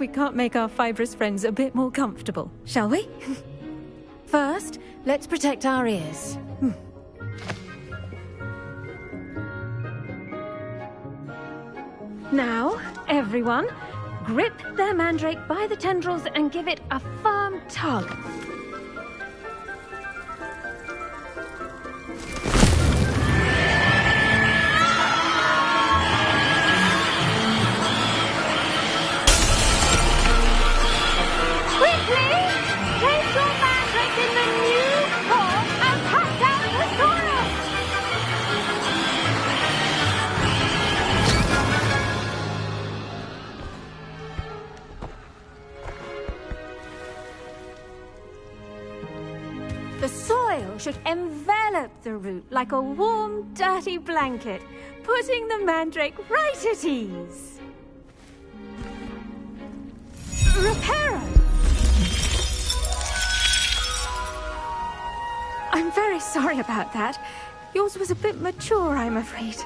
We can't make our fibrous friends a bit more comfortable, shall we? First, let's protect our ears. Now, everyone, grip their mandrake by the tendrils and give it a firm tug. Quickly, place your mandrake in the new form and cut out the soil. The soil should envelop the root like a warm, dirty blanket, putting the mandrake right at ease. Reparo! I'm very sorry about that. Yours was a bit mature, I'm afraid.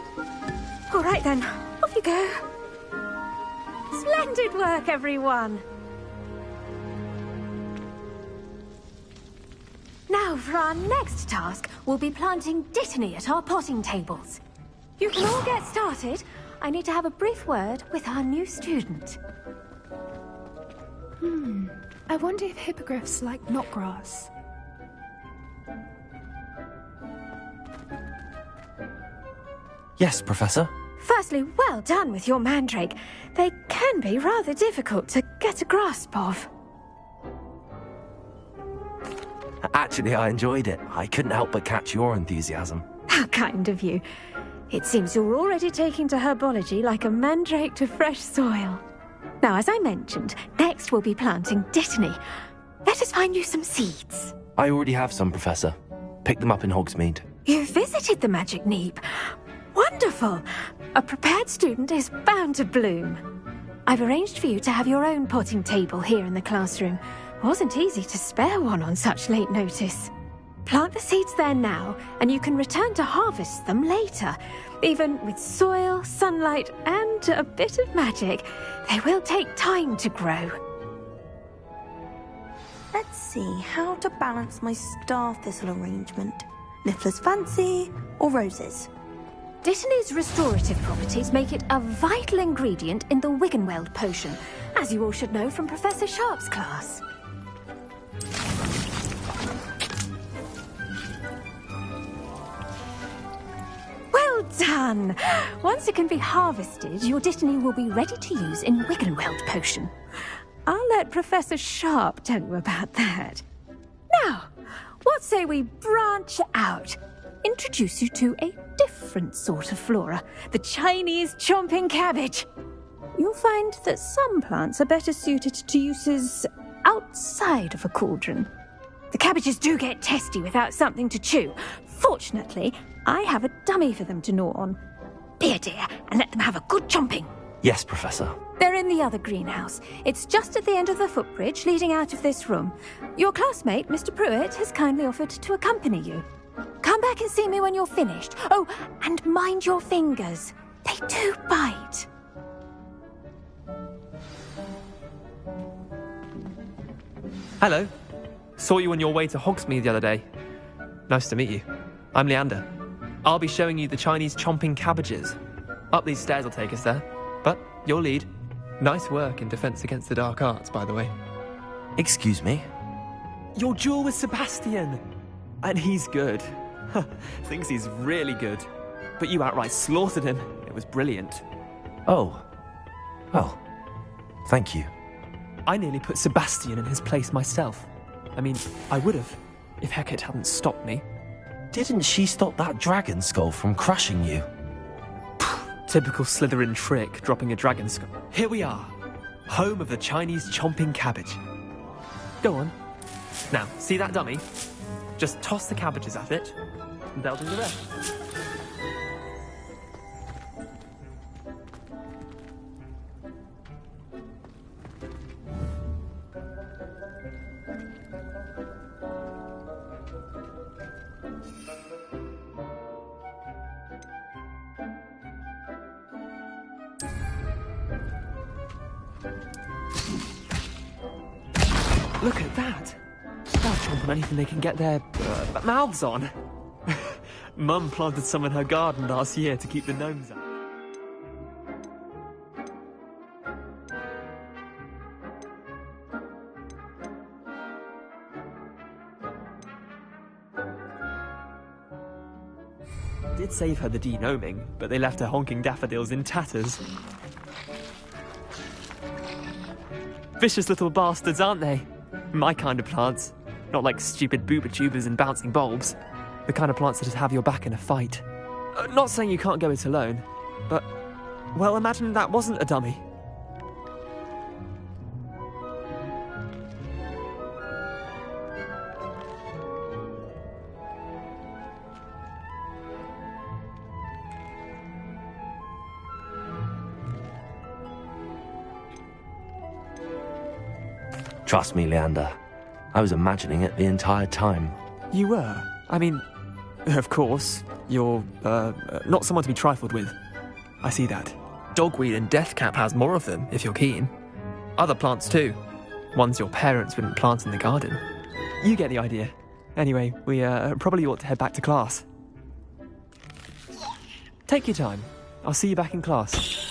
All right then, off you go. Splendid work, everyone. Now, for our next task, we'll be planting dittany at our potting tables. You can all get started. I need to have a brief word with our new student. I wonder if hippogriffs like knotgrass. Yes, Professor. Firstly, well done with your mandrake. They can be rather difficult to get a grasp of. Actually, I enjoyed it. I couldn't help but catch your enthusiasm. How kind of you. It seems you're already taking to herbology like a mandrake to fresh soil. Now, as I mentioned, next we'll be planting dittany. Let us find you some seeds. I already have some, Professor. Picked them up in Hogsmeade. You visited the Magic Neep. Wonderful! A prepared student is bound to bloom. I've arranged for you to have your own potting table here in the classroom. Wasn't easy to spare one on such late notice. Plant the seeds there now, and you can return to harvest them later. Even with soil, sunlight, and a bit of magic, they will take time to grow. Let's see how to balance my star thistle arrangement. Niffler's fancy or roses? Dittany's restorative properties make it a vital ingredient in the Wiggenweld potion, as you all should know from Professor Sharp's class. Well done! Once it can be harvested, your dittany will be ready to use in Wiggenweld potion. I'll let Professor Sharp tell you about that. Now, what say we branch out? Introduce you to a different sort of flora, the Chinese chomping cabbage. You'll find that some plants are better suited to uses outside of a cauldron. The cabbages do get testy without something to chew. Fortunately, I have a dummy for them to gnaw on. Be a dear and let them have a good chomping. Yes, Professor. They're in the other greenhouse. It's just at the end of the footbridge leading out of this room. Your classmate, Mr. Pruitt, has kindly offered to accompany you. Come back and see me when you're finished. Oh, and mind your fingers. They do bite. Hello. Saw you on your way to Hogsmeade the other day. Nice to meet you. I'm Leander. I'll be showing you the Chinese chomping cabbages. Up these stairs will take us there. But you'll lead. Nice work in Defense Against the Dark Arts, by the way. Excuse me? Your duel with Sebastian. And he's good. Thinks he's really good. But you outright slaughtered him. It was brilliant. Oh. Well, thank you. I nearly put Sebastian in his place myself. I mean, I would have, if Hecate hadn't stopped me. Didn't she stop that dragon skull from crushing you? Typical Slytherin trick, dropping a dragon skull. Here we are, home of the Chinese chomping cabbage. Go on. Now, see that dummy? Just toss the cabbages at it, and they'll do the rest. Look at that. They'll chomp on anything they can get their mouths on. Mum planted some in her garden last year to keep the gnomes out. Did save her the de-gnoming, but they left her honking daffodils in tatters. Vicious little bastards, aren't they? My kind of plants. Not like stupid booba-tubers and bouncing bulbs. The kind of plants that just have your back in a fight. Not saying you can't go it alone, but, well, imagine that wasn't a dummy. Trust me, Leander. I was imagining it the entire time. You were? I mean, of course, you're, not someone to be trifled with. I see that. Dogweed and deathcap has more of them, if you're keen. Other plants too. Ones your parents wouldn't plant in the garden. You get the idea. Anyway, we, probably ought to head back to class. Take your time. I'll see you back in class.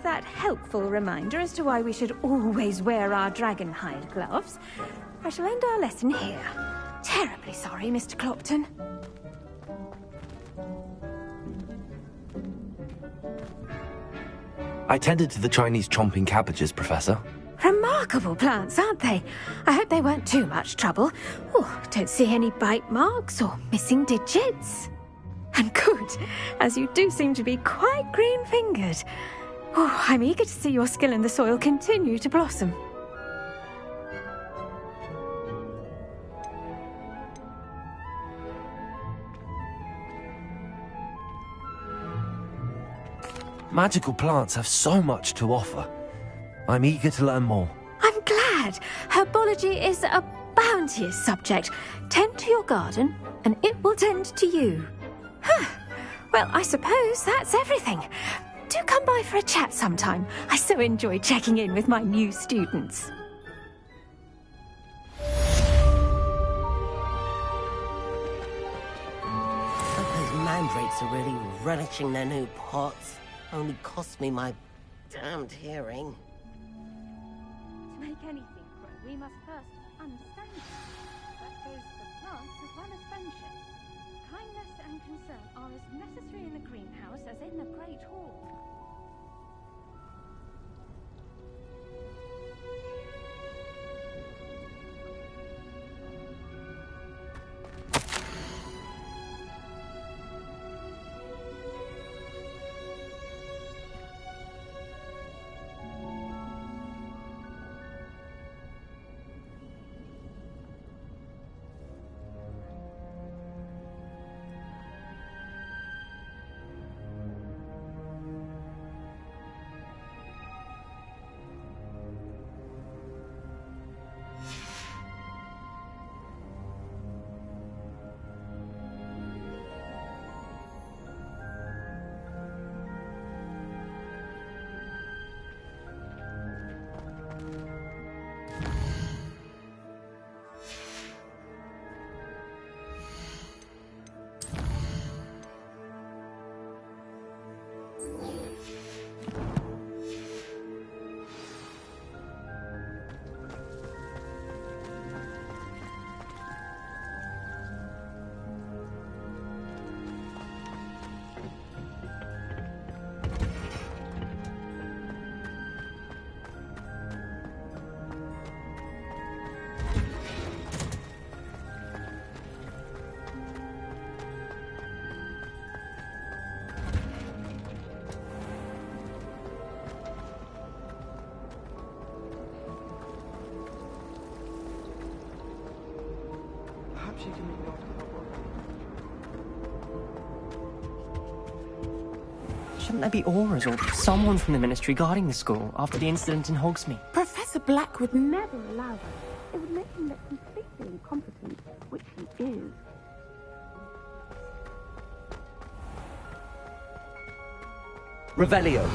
That helpful reminder as to why we should always wear our dragon hide gloves, I shall end our lesson here. Terribly sorry, Mr. Clopton. I tended to the Chinese chomping cabbages, Professor. Remarkable plants, aren't they? I hope they weren't too much trouble. Oh, don't see any bite marks or missing digits. And good, as you do seem to be quite green-fingered. Oh, I'm eager to see your skill in the soil continue to blossom. Magical plants have so much to offer. I'm eager to learn more. I'm glad. Herbology is a bounteous subject. Tend to your garden, and it will tend to you. Huh. Well, I suppose that's everything. Do come by for a chat sometime. I so enjoy checking in with my new students. But those mandrakes are really relishing their new pots. Only cost me my damned hearing. To make anything grow, we must first understand it. That goes for plants as well as friendships. Kindness and concern are as necessary in the greenhouse as in the Great Hall. Perhaps you can make me out of Shouldn't there be auras or someone from the Ministry guarding the school after the incident in Hogsmeade? Professor Black would never allow that. It would make him look completely incompetent, which he is. Revelio.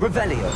Revelio.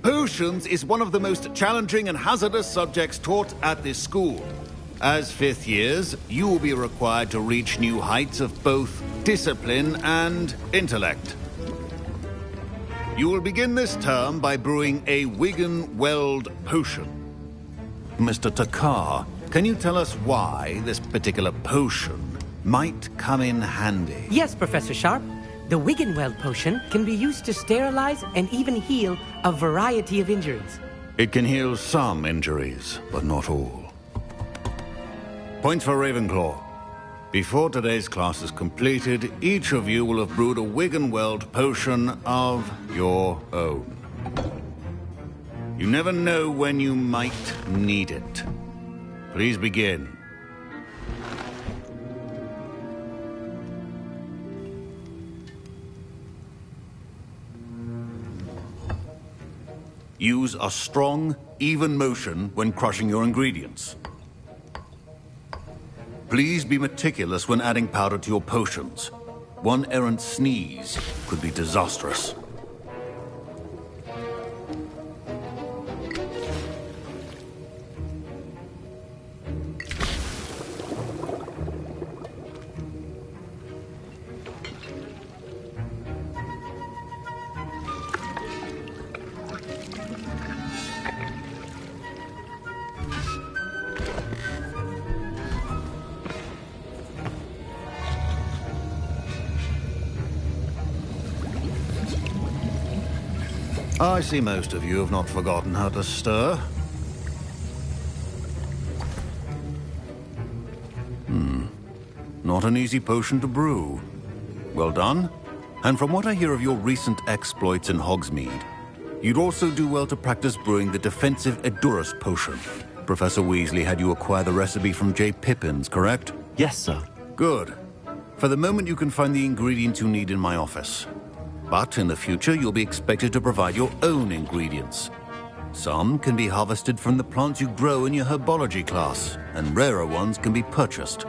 Potions is one of the most challenging and hazardous subjects taught at this school. As fifth years, you will be required to reach new heights of both discipline and intellect. You will begin this term by brewing a Wiggenweld potion. Mr. Takar, can you tell us why this particular potion might come in handy? Yes, Professor Sharp. The Wiggenweld potion can be used to sterilize and even heal a variety of injuries. It can heal some injuries, but not all. Points for Ravenclaw. Before today's class is completed, each of you will have brewed a Wiggenweld potion of your own. You never know when you might need it. Please begin. Use a strong, even motion when crushing your ingredients. Please be meticulous when adding powder to your potions. One errant sneeze could be disastrous. I see most of you have not forgotten how to stir. Not an easy potion to brew. Well done. And from what I hear of your recent exploits in Hogsmeade, you'd also do well to practice brewing the defensive Edurus potion. Professor Weasley had you acquire the recipe from J. Pippins, correct? Yes, sir. Good. For the moment, you can find the ingredients you need in my office. But in the future, you'll be expected to provide your own ingredients. Some can be harvested from the plants you grow in your herbology class, and rarer ones can be purchased.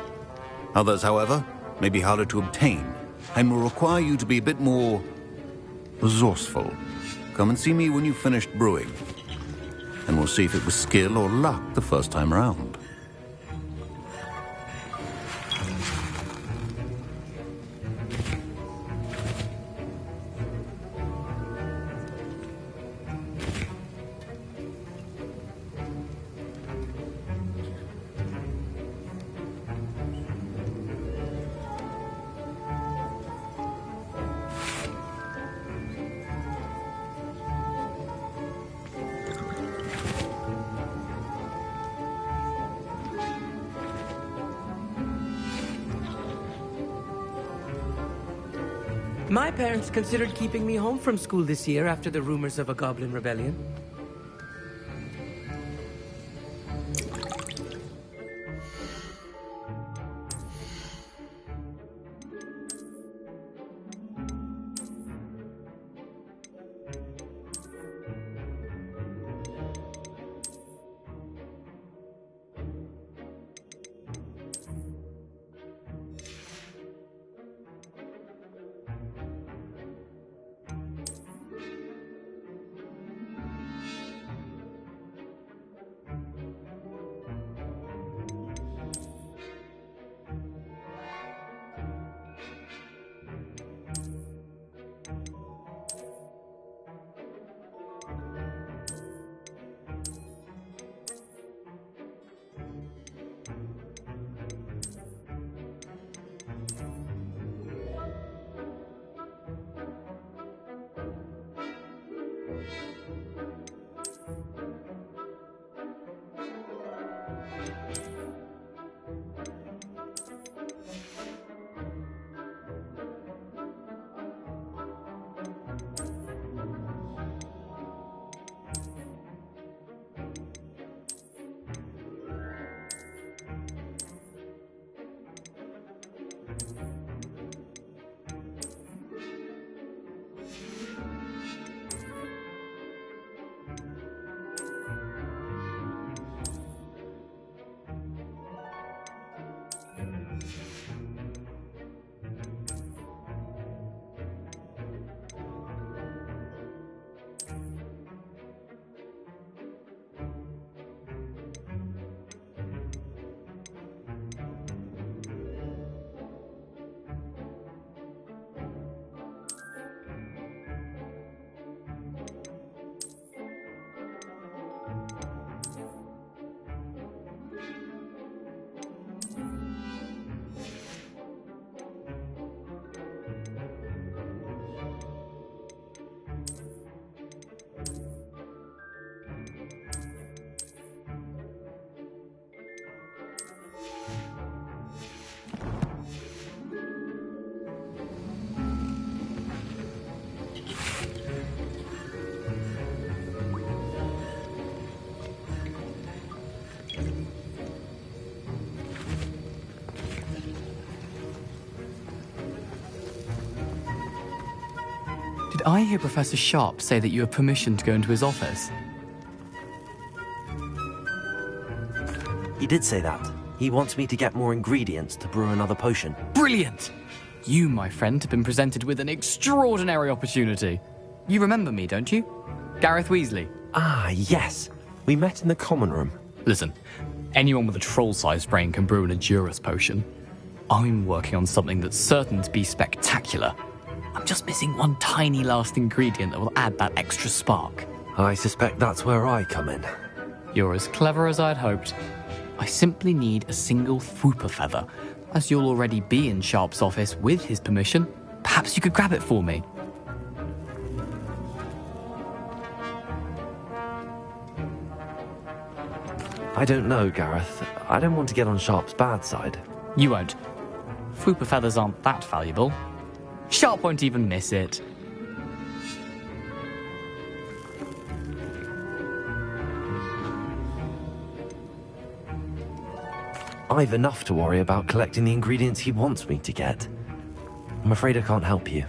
Others, however, may be harder to obtain, and will require you to be a bit more resourceful. Come and see me when you've finished brewing. And we'll see if it was skill or luck the first time round. My parents considered keeping me home from school this year after the rumors of a goblin rebellion. Did I hear Professor Sharp say that you have permission to go into his office? He did say that. He wants me to get more ingredients to brew another potion. Brilliant! You, my friend, have been presented with an extraordinary opportunity. You remember me, don't you? Gareth Weasley. Ah, yes. We met in the common room. Listen, anyone with a troll-sized brain can brew an Endurus potion. I'm working on something that's certain to be spectacular. I'm just missing one tiny last ingredient that will add that extra spark. I suspect that's where I come in. You're as clever as I'd hoped. I simply need a single Fwooper feather. As you'll already be in Sharp's office with his permission, perhaps you could grab it for me. I don't know, Gareth. I don't want to get on Sharp's bad side. You won't. Fwooper feathers aren't that valuable. Sharp won't even miss it. I've enough to worry about collecting the ingredients he wants me to get. I'm afraid I can't help you.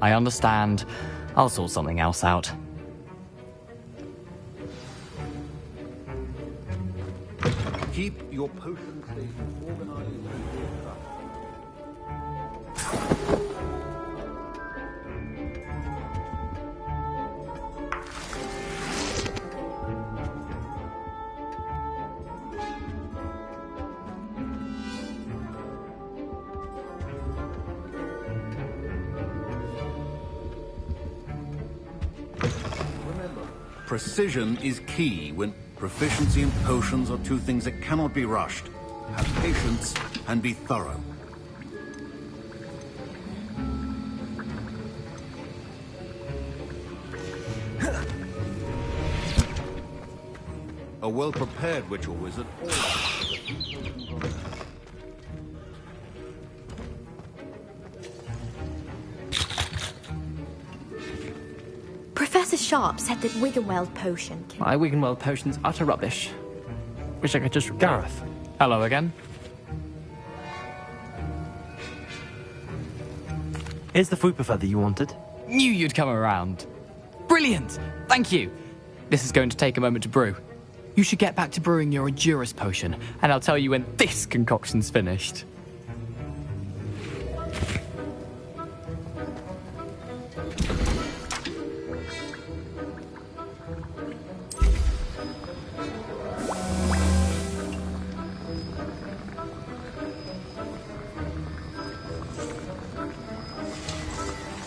I understand. I'll sort something else out. Keep your potion station organized and ordered. Precision is key when proficiency and potions are two things that cannot be rushed. Have patience and be thorough. A well-prepared ritual wizard always... Professor Sharp said that Wiggenweld potion can... My Wiggenweld potion's utter rubbish. Wish I could just... Gareth. Hello again. Here's the fruit buffet that you wanted. Knew you'd come around. Brilliant! Thank you. This is going to take a moment to brew. You should get back to brewing your Endurus potion, and I'll tell you when this concoction's finished.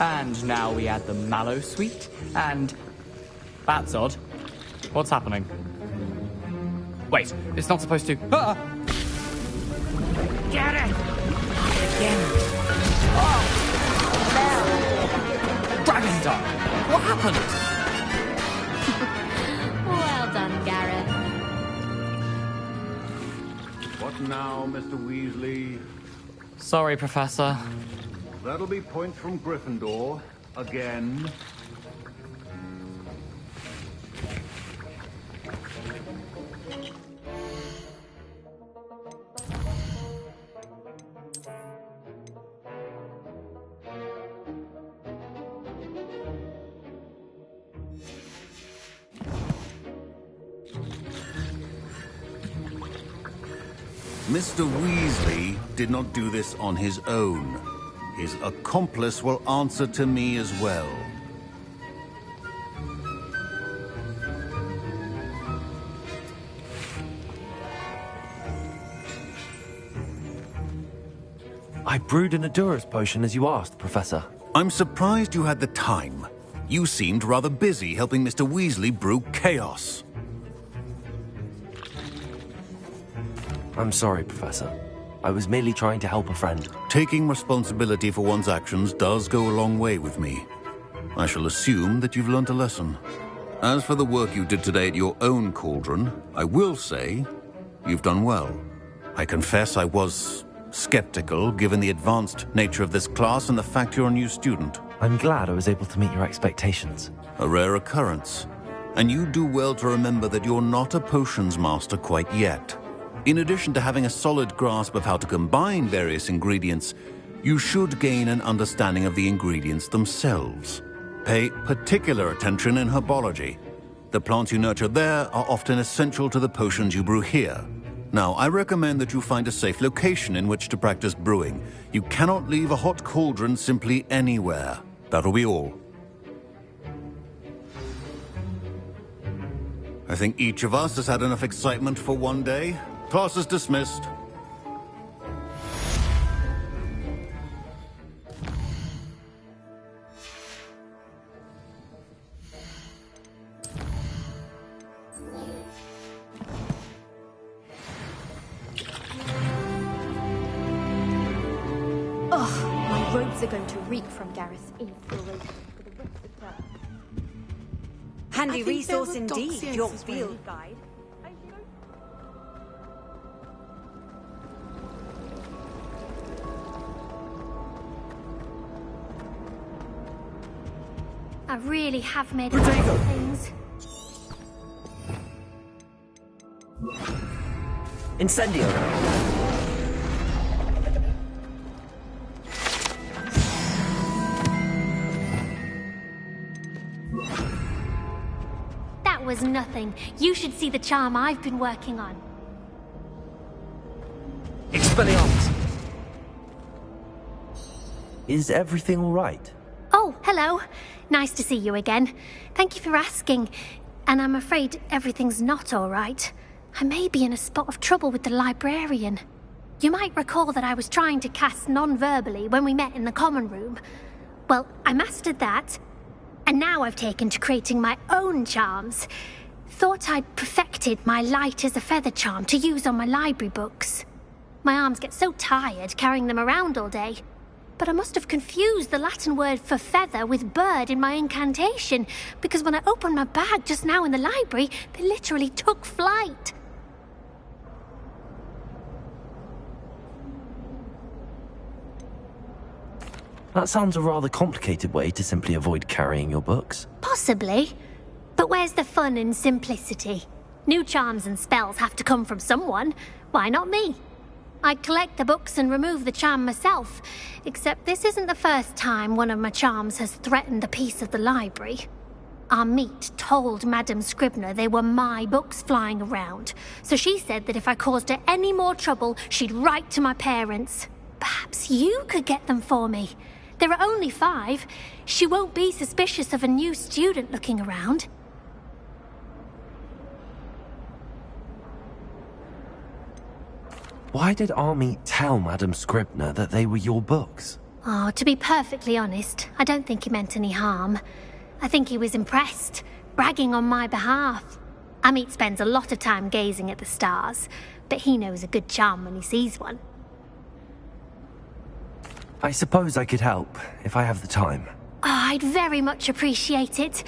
And now we add the mallow sweet, and... That's odd. What's happening? Wait, it's not supposed to... Ah! Get it! Again. Dragon Dog! What happened? Well done, Gareth. What now, Mr. Weasley? Sorry, Professor. That'll be points from Gryffindor. Again. Mr. Weasley did not do this on his own. His accomplice will answer to me as well. I brewed an Endurus potion as you asked, Professor. I'm surprised you had the time. You seemed rather busy helping Mr. Weasley brew chaos. I'm sorry, Professor. I was merely trying to help a friend. Taking responsibility for one's actions does go a long way with me. I shall assume that you've learnt a lesson. As for the work you did today at your own cauldron, I will say you've done well. I confess I was skeptical, given the advanced nature of this class and the fact you're a new student. I'm glad I was able to meet your expectations. A rare occurrence. And you do well to remember that you're not a potions master quite yet. In addition to having a solid grasp of how to combine various ingredients, you should gain an understanding of the ingredients themselves. Pay particular attention in herbology. The plants you nurture there are often essential to the potions you brew here. Now, I recommend that you find a safe location in which to practice brewing. You cannot leave a hot cauldron simply anywhere. That'll be all. I think each of us has had enough excitement for one day. Class is dismissed. My robes are going to reek from Gareth's inspiration for the rest of the term. Handy resource indeed, your field guide. I really have made a lot of things. Incendio! That was nothing. You should see the charm I've been working on. Expelliarmus! Is everything all right? Oh, hello. Nice to see you again. Thank you for asking. And I'm afraid everything's not all right. I may be in a spot of trouble with the librarian. You might recall that I was trying to cast non-verbally when we met in the common room. Well, I mastered that. And now I've taken to creating my own charms. Thought I'd perfected my light as a feather charm to use on my library books. My arms get so tired carrying them around all day. But I must have confused the Latin word for feather with bird in my incantation, because when I opened my bag just now in the library, they literally took flight. That sounds a rather complicated way to simply avoid carrying your books. Possibly. But where's the fun in simplicity? New charms and spells have to come from someone. Why not me? I collect the books and remove the charm myself, except this isn't the first time one of my charms has threatened the peace of the library. Our meet told Madame Scribner they were my books flying around, so she said that if I caused her any more trouble, she'd write to my parents. Perhaps you could get them for me. There are only 5. She won't be suspicious of a new student looking around. Why did Army tell Madame Scribner that they were your books? Oh, to be perfectly honest, I don't think he meant any harm. I think he was impressed, bragging on my behalf. Amit spends a lot of time gazing at the stars, but he knows a good charm when he sees one. I suppose I could help, if I have the time. Oh, I'd very much appreciate it.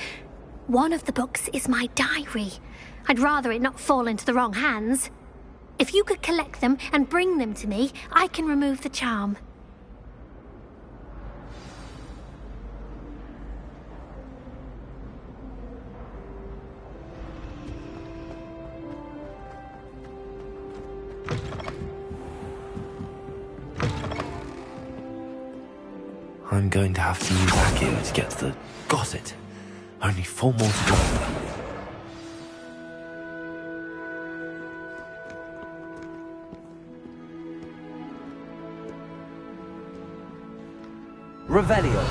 One of the books is my diary. I'd rather it not fall into the wrong hands. If you could collect them and bring them to me, I can remove the charm. I'm going to have to use Accio to get to the... Got it. Only 4 more to go. Revelio.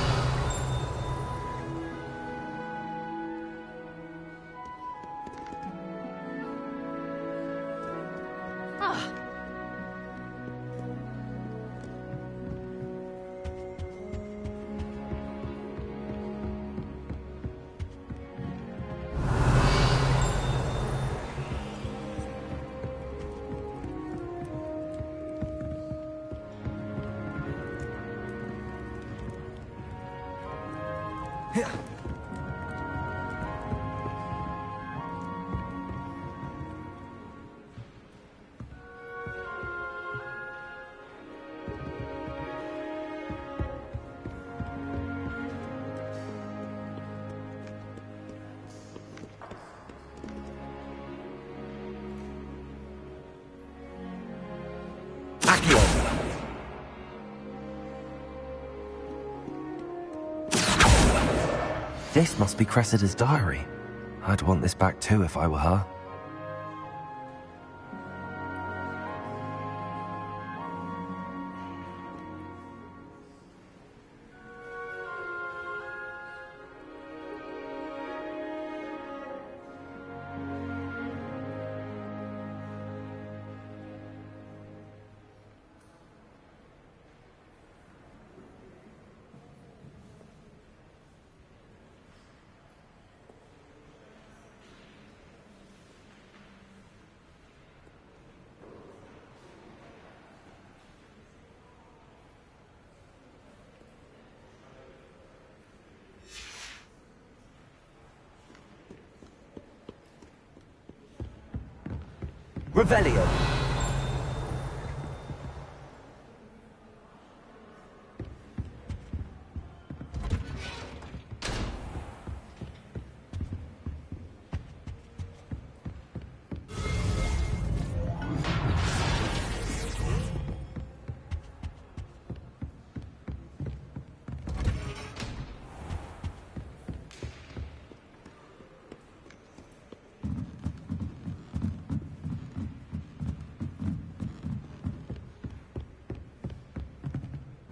This must be Cressida's diary. I'd want this back too if I were her. Revelio.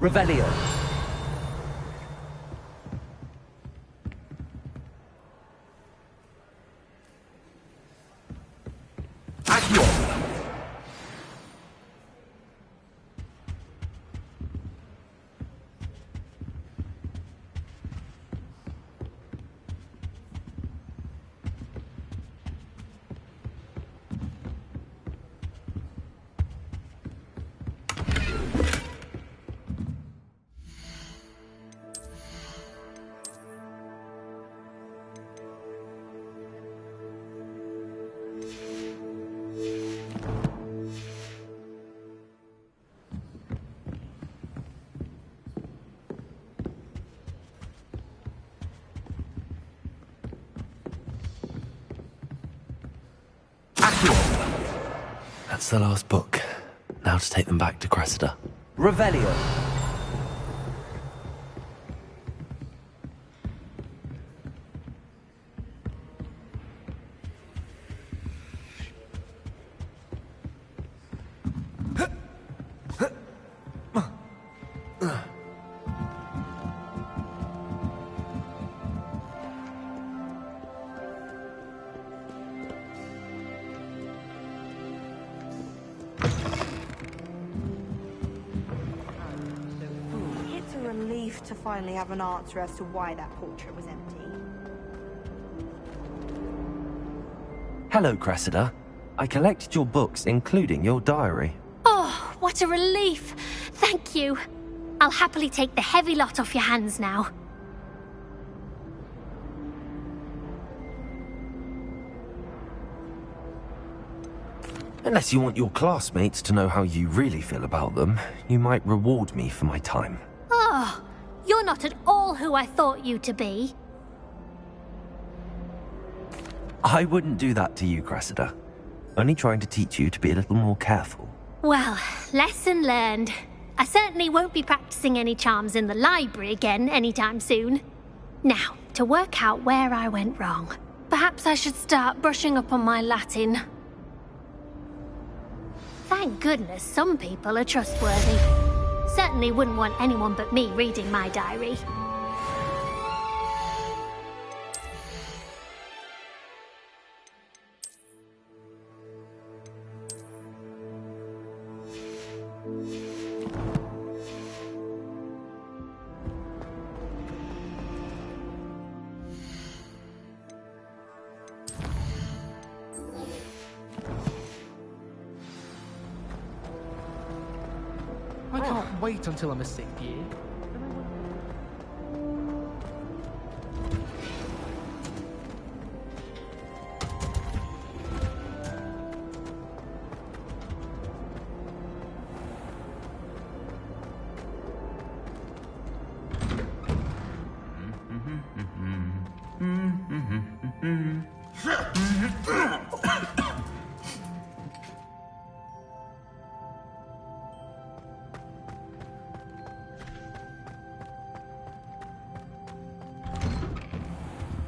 Revelio. Accio. That's the last book. Now to take them back to Cressida. Revelio. It's a relief to finally have an answer as to why that portrait was empty. Hello, Cressida. I collected your books, including your diary. Oh, what a relief. Thank you. I'll happily take the heavy lot off your hands now. Unless you want your classmates to know how you really feel about them, you might reward me for my time. Oh, you're not at all who I thought you to be. I wouldn't do that to you, Cressida. Only trying to teach you to be a little more careful. Well, lesson learned. I certainly won't be practicing any charms in the library again anytime soon. Now, to work out where I went wrong. Perhaps I should start brushing up on my Latin. Thank goodness some people are trustworthy. Certainly wouldn't want anyone but me reading my diary. I can't wait until I'm a 6th year.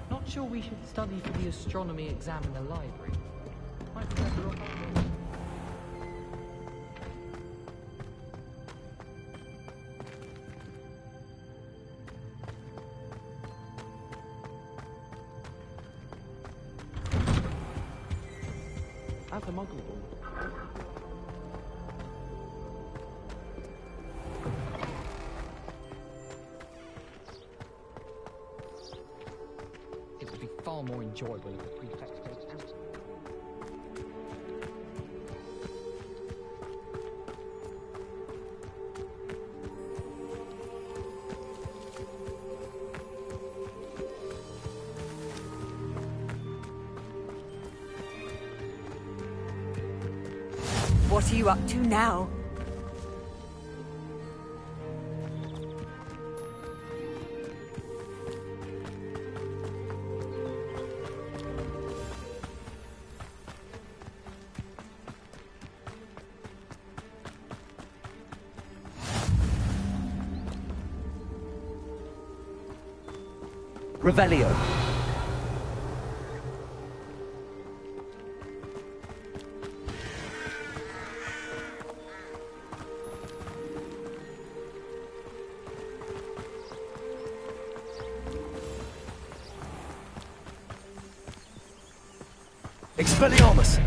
Not sure we should study for the astronomy exam in the library. Might be better off outdoors. At the Muggle Ball. It would be far more enjoyable if the prefect goes out. What are you up to now? Revelio. Expelliarmus!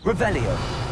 Revelio.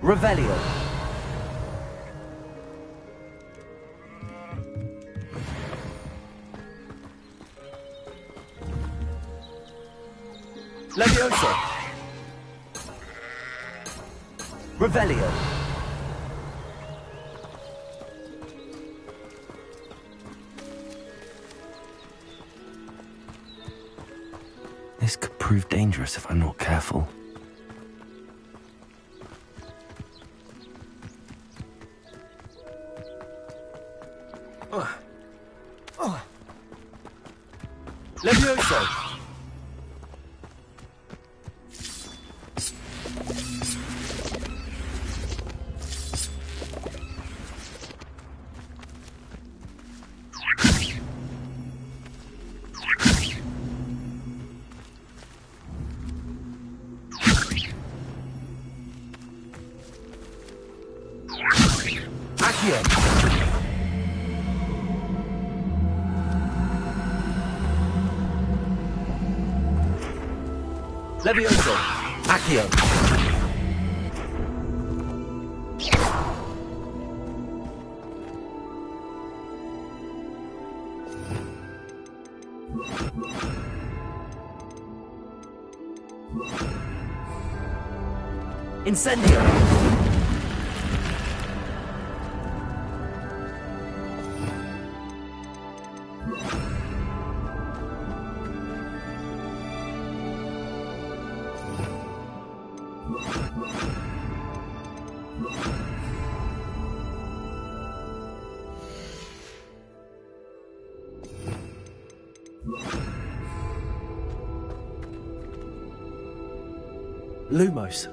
Revelio. Levioso. Revelio. This could prove dangerous if I'm not careful. Levioso. Accio! Levioso! Accio! Incendio! Lumos.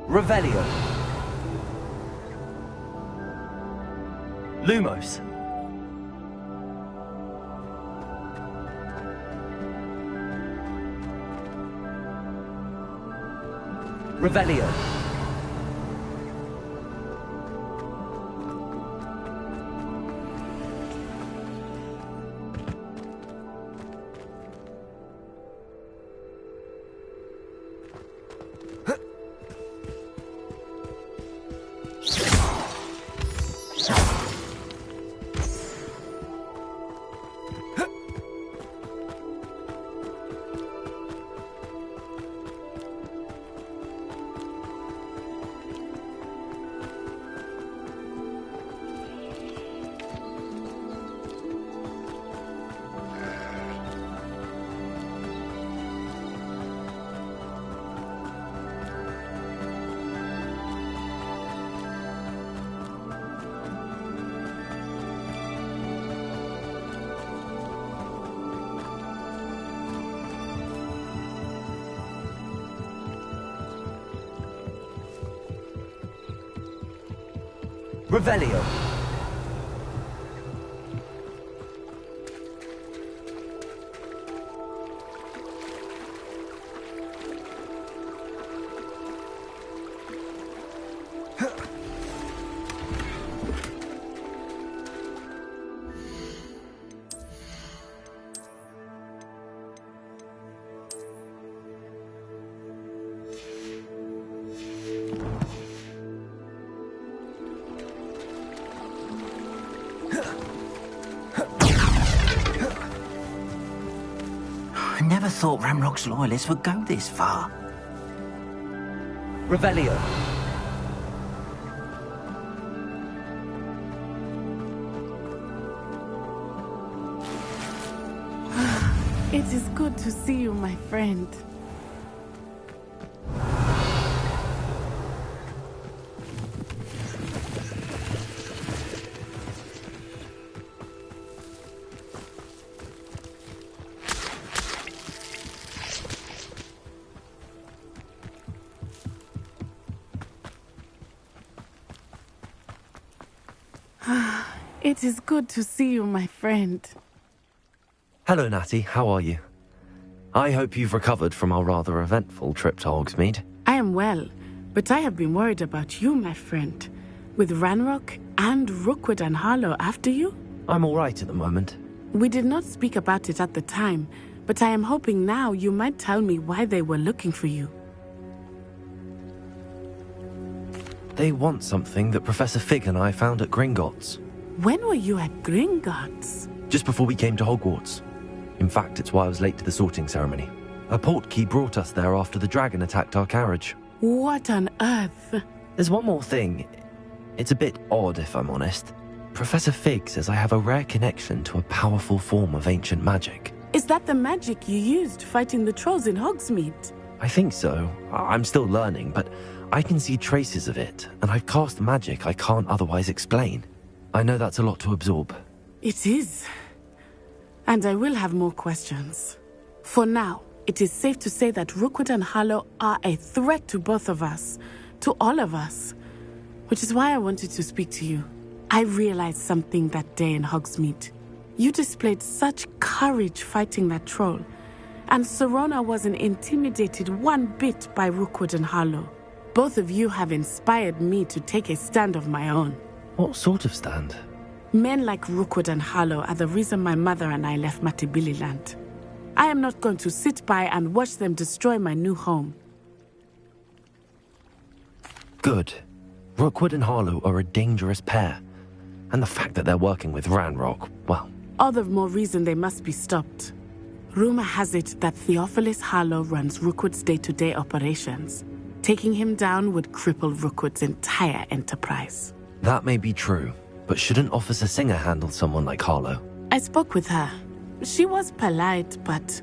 Revelio. Lumos. Revelio. Revelio. I never thought Ramrock's loyalists would go this far. Revelio. It is good to see you, my friend. It is good to see you, my friend. Hello, Natty. How are you? I hope you've recovered from our rather eventful trip to Hogsmeade. I am well, but I have been worried about you, my friend. With Ranrock and Rookwood and Harlow after you? I'm all right at the moment. We did not speak about it at the time, but I am hoping now you might tell me why they were looking for you. They want something that Professor Fig and I found at Gringotts. When were you at Gringotts? Just before we came to Hogwarts. In fact, it's why I was late to the sorting ceremony. A portkey brought us there after the dragon attacked our carriage. What on earth? There's one more thing. It's a bit odd, if I'm honest. Professor Fig says I have a rare connection to a powerful form of ancient magic. Is that the magic you used fighting the trolls in Hogsmeade? I think so. I'm still learning, but I can see traces of it, and I've cast magic I can't otherwise explain. I know that's a lot to absorb. It is. And I will have more questions. For now, it is safe to say that Rookwood and Harlow are a threat to both of us. To all of us. Which is why I wanted to speak to you. I realized something that day in Hogsmeade. You displayed such courage fighting that troll. And Serona wasn't intimidated one bit by Rookwood and Harlow. Both of you have inspired me to take a stand of my own. What sort of stand? Men like Rookwood and Harlow are the reason my mother and I left Matibili land. I am not going to sit by and watch them destroy my new home. Good. Rookwood and Harlow are a dangerous pair. And the fact that they're working with Ranrock, well... All the more reason they must be stopped. Rumor has it that Theophilus Harlow runs Rookwood's day-to-day operations. Taking him down would cripple Rookwood's entire enterprise. That may be true, but shouldn't Officer Singer handle someone like Harlow? I spoke with her. She was polite, but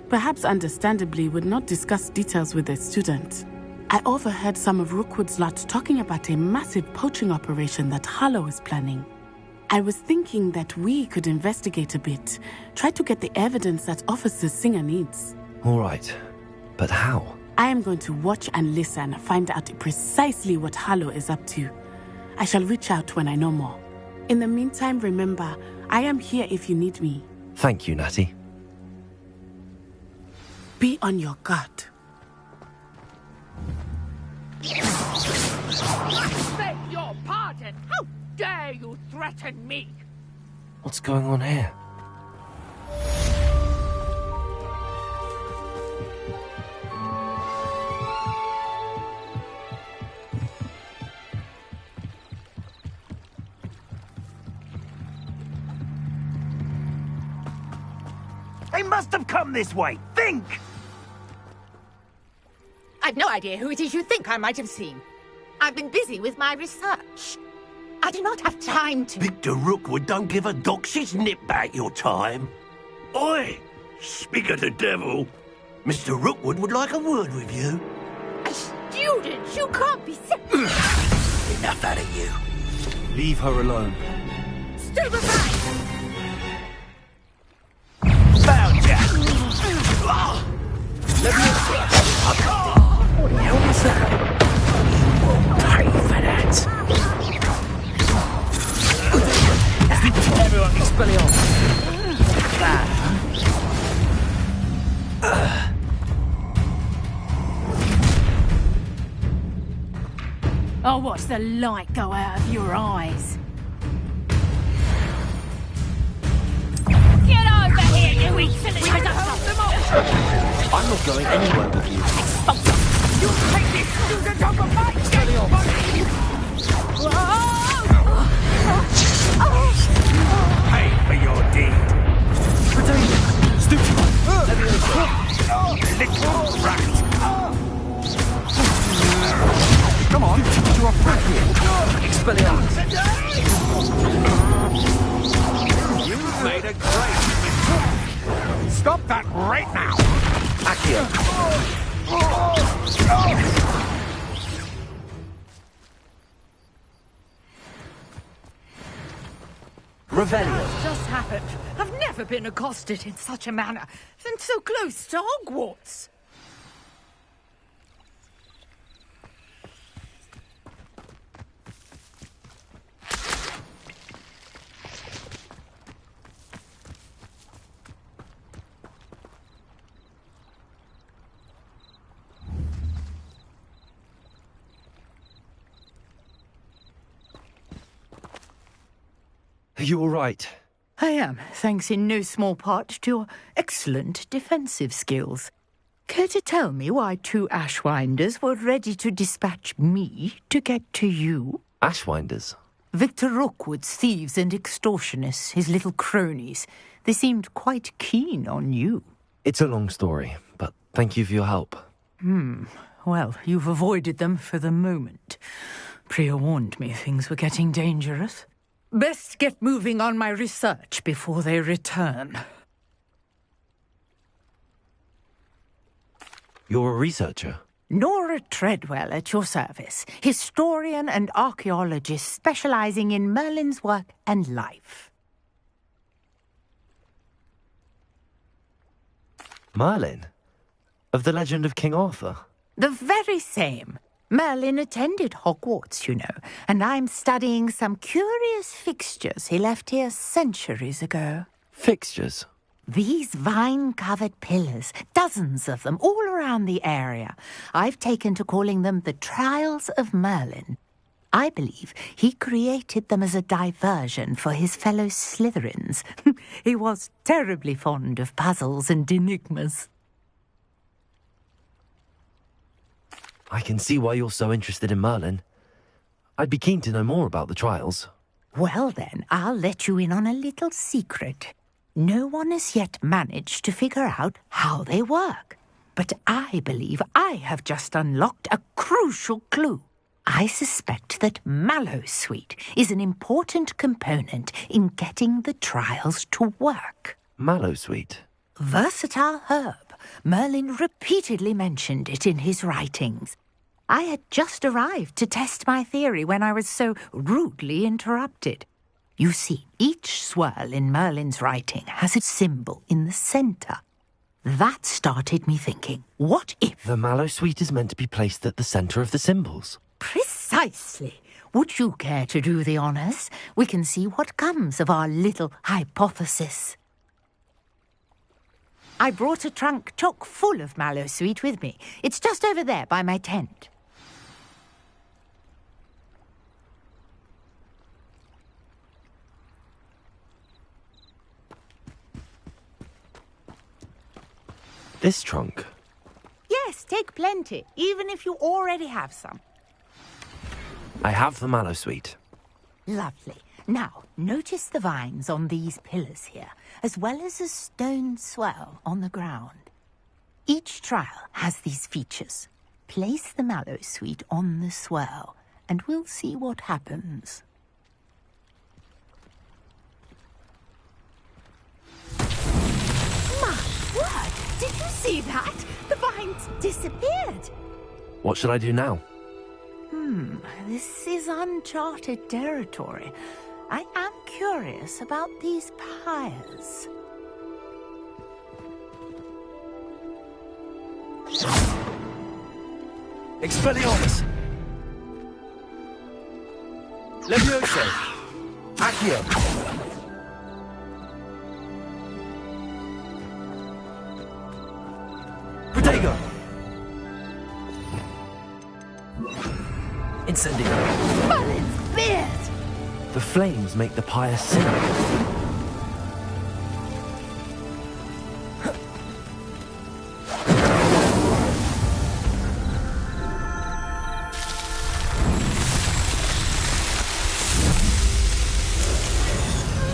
perhaps understandably would not discuss details with a student. I overheard some of Rookwood's lot talking about a massive poaching operation that Harlow is planning. I was thinking that we could investigate a bit, try to get the evidence that Officer Singer needs. All right, but how? I am going to watch and listen, find out precisely what Harlow is up to. I shall reach out when I know more. In the meantime, remember, I am here if you need me. Thank you, Natty. Be on your guard. Beg your pardon! How dare you threaten me? What's going on here? They must have come this way. Think! I've no idea who it is you think I might have seen. I've been busy with my research. I do not have time to... Victor Rookwood don't give a doxy's nip back your time. Oi! Speak of the devil. Mr. Rookwood would like a word with you. A student? You can't be serious. Enough out of you. Leave her alone. Stay behind! Found ya! Let me... What the hell was that? You won't pay for that. Everyone, Expelliarmus. I'll watch the light go out of your eyes. Get over here, you insolent! We have to hold them off! I'm not going anywhere with you. You take this student over my dead body! Pay for your deed. Britannia! Stupid! Little rat! Come on, you're off track here. Expelliarmus! You've made a great mistake. Stop that right now! Accio! Revelio! What's just happened? I've never been accosted in such a manner, and so close to Hogwarts. Are you all right? I am, thanks in no small part to your excellent defensive skills. Care to tell me why two Ashwinders were ready to dispatch me to get to you? Ashwinders? Victor Rookwood's thieves and extortionists, his little cronies. They seemed quite keen on you. It's a long story, but thank you for your help. Well, you've avoided them for the moment. Priya warned me things were getting dangerous. Best get moving on my research before they return. You're a researcher? Nora Treadwell at your service, historian and archaeologist specializing in Merlin's work and life. Merlin? Of the legend of King Arthur? The very same. Merlin attended Hogwarts, you know, and I'm studying some curious fixtures he left here centuries ago. Fixtures? These vine-covered pillars, dozens of them, all around the area. I've taken to calling them the Trials of Merlin. I believe he created them as a diversion for his fellow Slytherins. He was terribly fond of puzzles and enigmas. I can see why you're so interested in Merlin. I'd be keen to know more about the trials. Well then, I'll let you in on a little secret. No one has yet managed to figure out how they work. But I believe I have just unlocked a crucial clue. I suspect that Mallowsweet is an important component in getting the trials to work. Mallowsweet? Versatile herb. Merlin repeatedly mentioned it in his writings. I had just arrived to test my theory when I was so rudely interrupted. You see, each swirl in Merlin's writing has a symbol in the centre. That started me thinking, what if... The Mallowsweet is meant to be placed at the centre of the symbols. Precisely. Would you care to do the honours? We can see what comes of our little hypothesis. I brought a trunk chock full of Mallowsweet with me. It's just over there by my tent. This trunk? Yes, take plenty, even if you already have some. I have the Mallowsweet. Lovely. Now, notice the vines on these pillars here, as well as a stone swell on the ground. Each trial has these features. Place the Mallowsweet on the swell, and we'll see what happens. My word! Did you see that? The vines disappeared. What should I do now? This is uncharted territory. I am curious about these pyres. Expelliarmus! Levioso! Accio! Protego! Incendio! Merlin's beard! The flames make the pyre sing.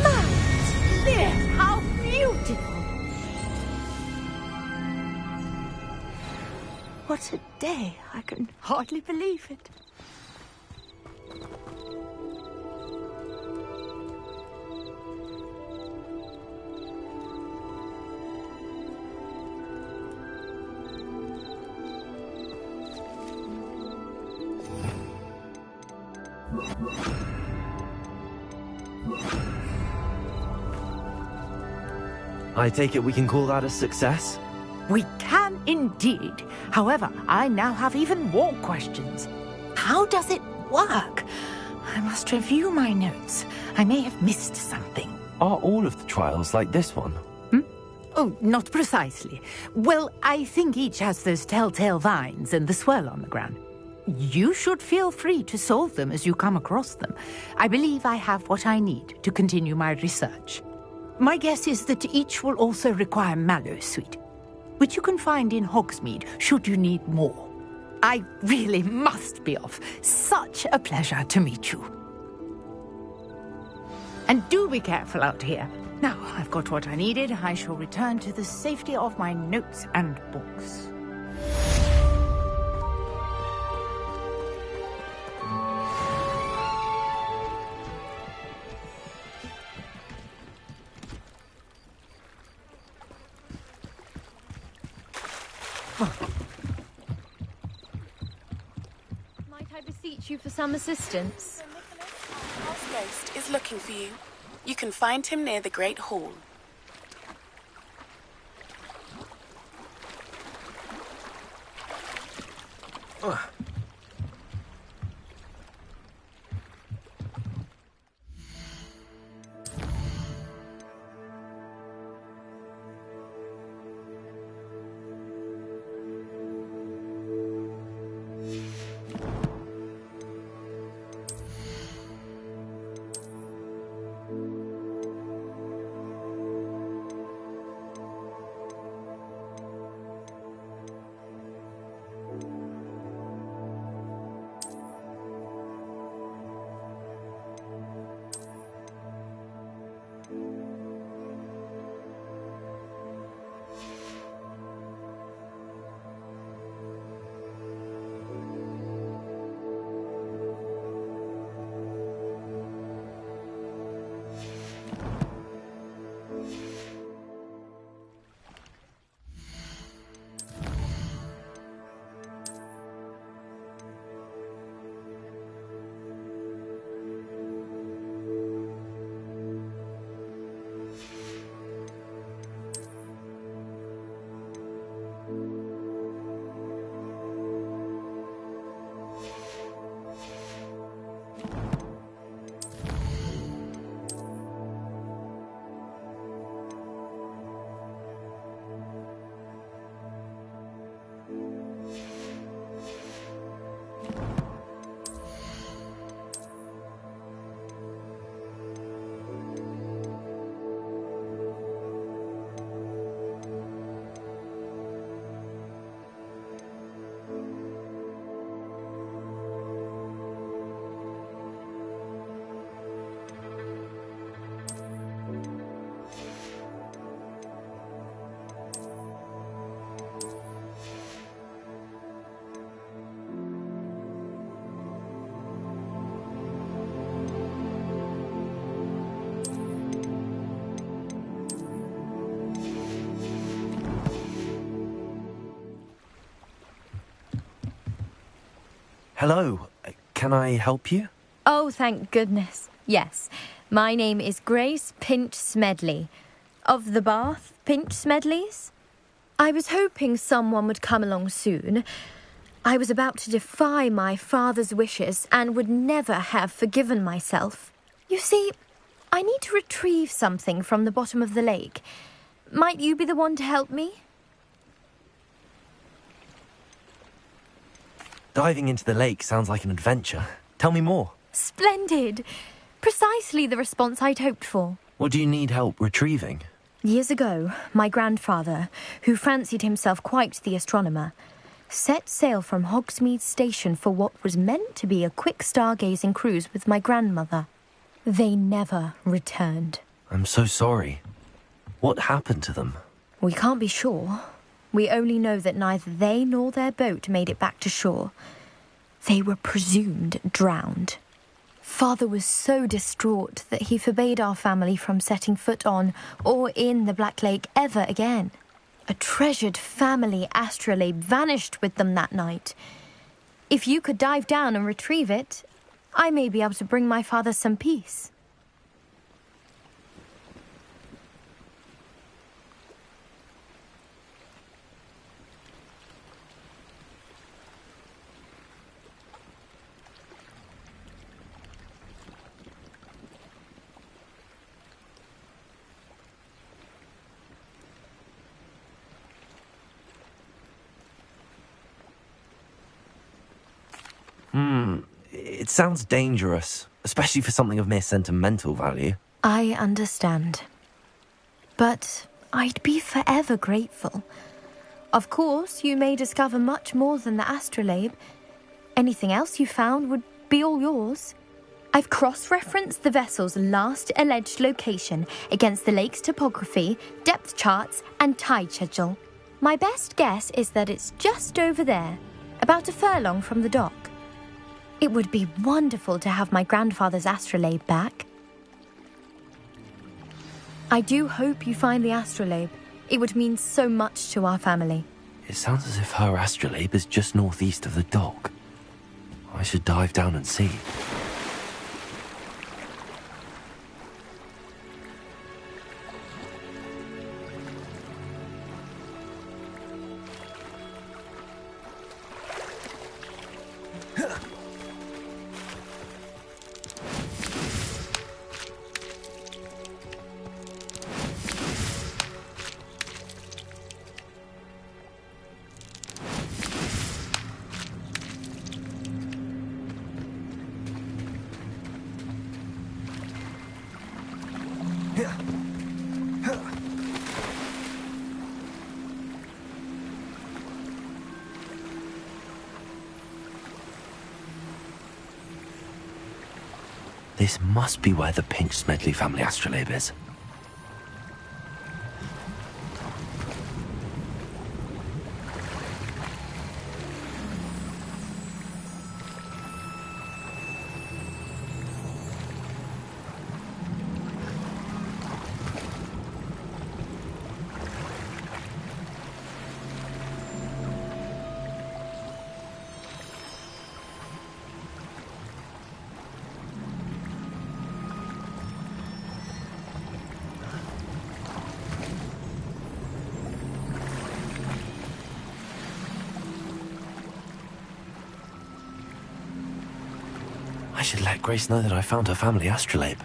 Merlin's beard! How beautiful! What a day! I can hardly believe it. I take it we can call that a success? We can indeed. However, I now have even more questions. How does it work? I must review my notes. I may have missed something. Are all of the trials like this one? Oh, not precisely. Well, I think each has those telltale vines and the swirl on the ground. You should feel free to solve them as you come across them. I believe I have what I need to continue my research. My guess is that each will also require Mallowsweet, which you can find in Hogsmeade should you need more. I really must be off. Such a pleasure to meet you. And do be careful out here. Now I've got what I needed, I shall return to the safety of my notes and books. beseech you for some assistance? House ghost is looking for you. You can find him near the Great Hall. Hello, can I help you? Oh, thank goodness. Yes. My name is Grace Pinch Smedley. Of the Bath Pinch Smedleys? I was hoping someone would come along soon. I was about to defy my father's wishes and would never have forgiven myself. You see, I need to retrieve something from the bottom of the lake. Might you be the one to help me? Diving into the lake sounds like an adventure. Tell me more. Splendid! Precisely the response I'd hoped for. What do you need help retrieving? Years ago, my grandfather, who fancied himself quite the astronomer, set sail from Hogsmeade Station for what was meant to be a quick stargazing cruise with my grandmother. They never returned. I'm so sorry. What happened to them? We can't be sure. We only know that neither they nor their boat made it back to shore. They were presumed drowned. Father was so distraught that he forbade our family from setting foot on or in the Black Lake ever again. A treasured family astrolabe vanished with them that night. If you could dive down and retrieve it, I may be able to bring my father some peace. It sounds dangerous, especially for something of mere sentimental value. I understand. But I'd be forever grateful. Of course, you may discover much more than the astrolabe. Anything else you found would be all yours. I've cross-referenced the vessel's last alleged location against the lake's topography, depth charts, and tide schedule. My best guess is that it's just over there, about a furlong from the dock. It would be wonderful to have my grandfather's astrolabe back. I do hope you find the astrolabe. It would mean so much to our family. It sounds as if her astrolabe is just northeast of the dock. I I should dive down and see. This must be where the Pinch Smedley family astrolabe is. I should let Grace know that I found her family astrolabe.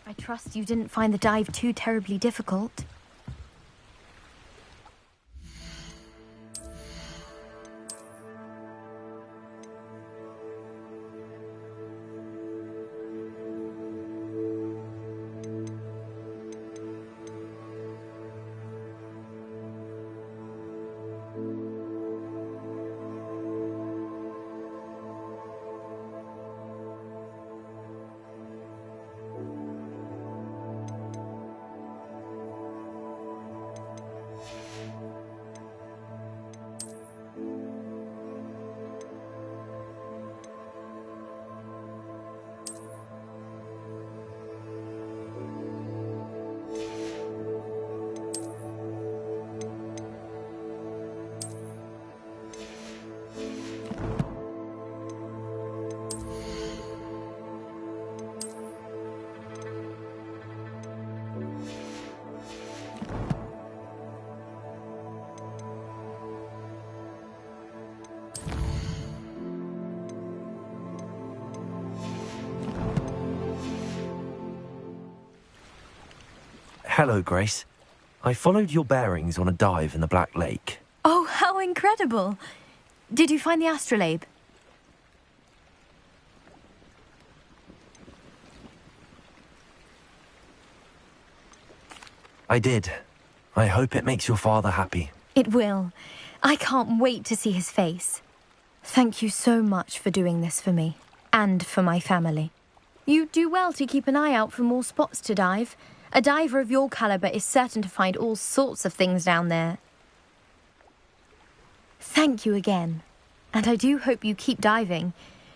I trust you didn't find the dive too terribly difficult. Hello, Grace. I followed your bearings on a dive in the Black Lake. Oh, how incredible! Did you find the astrolabe? I did. I hope it makes your father happy. It will. I can't wait to see his face. Thank you so much for doing this for me, and for my family. You do well to keep an eye out for more spots to dive. A diver of your caliber is certain to find all sorts of things down there. Thank you again. And I do hope you keep diving.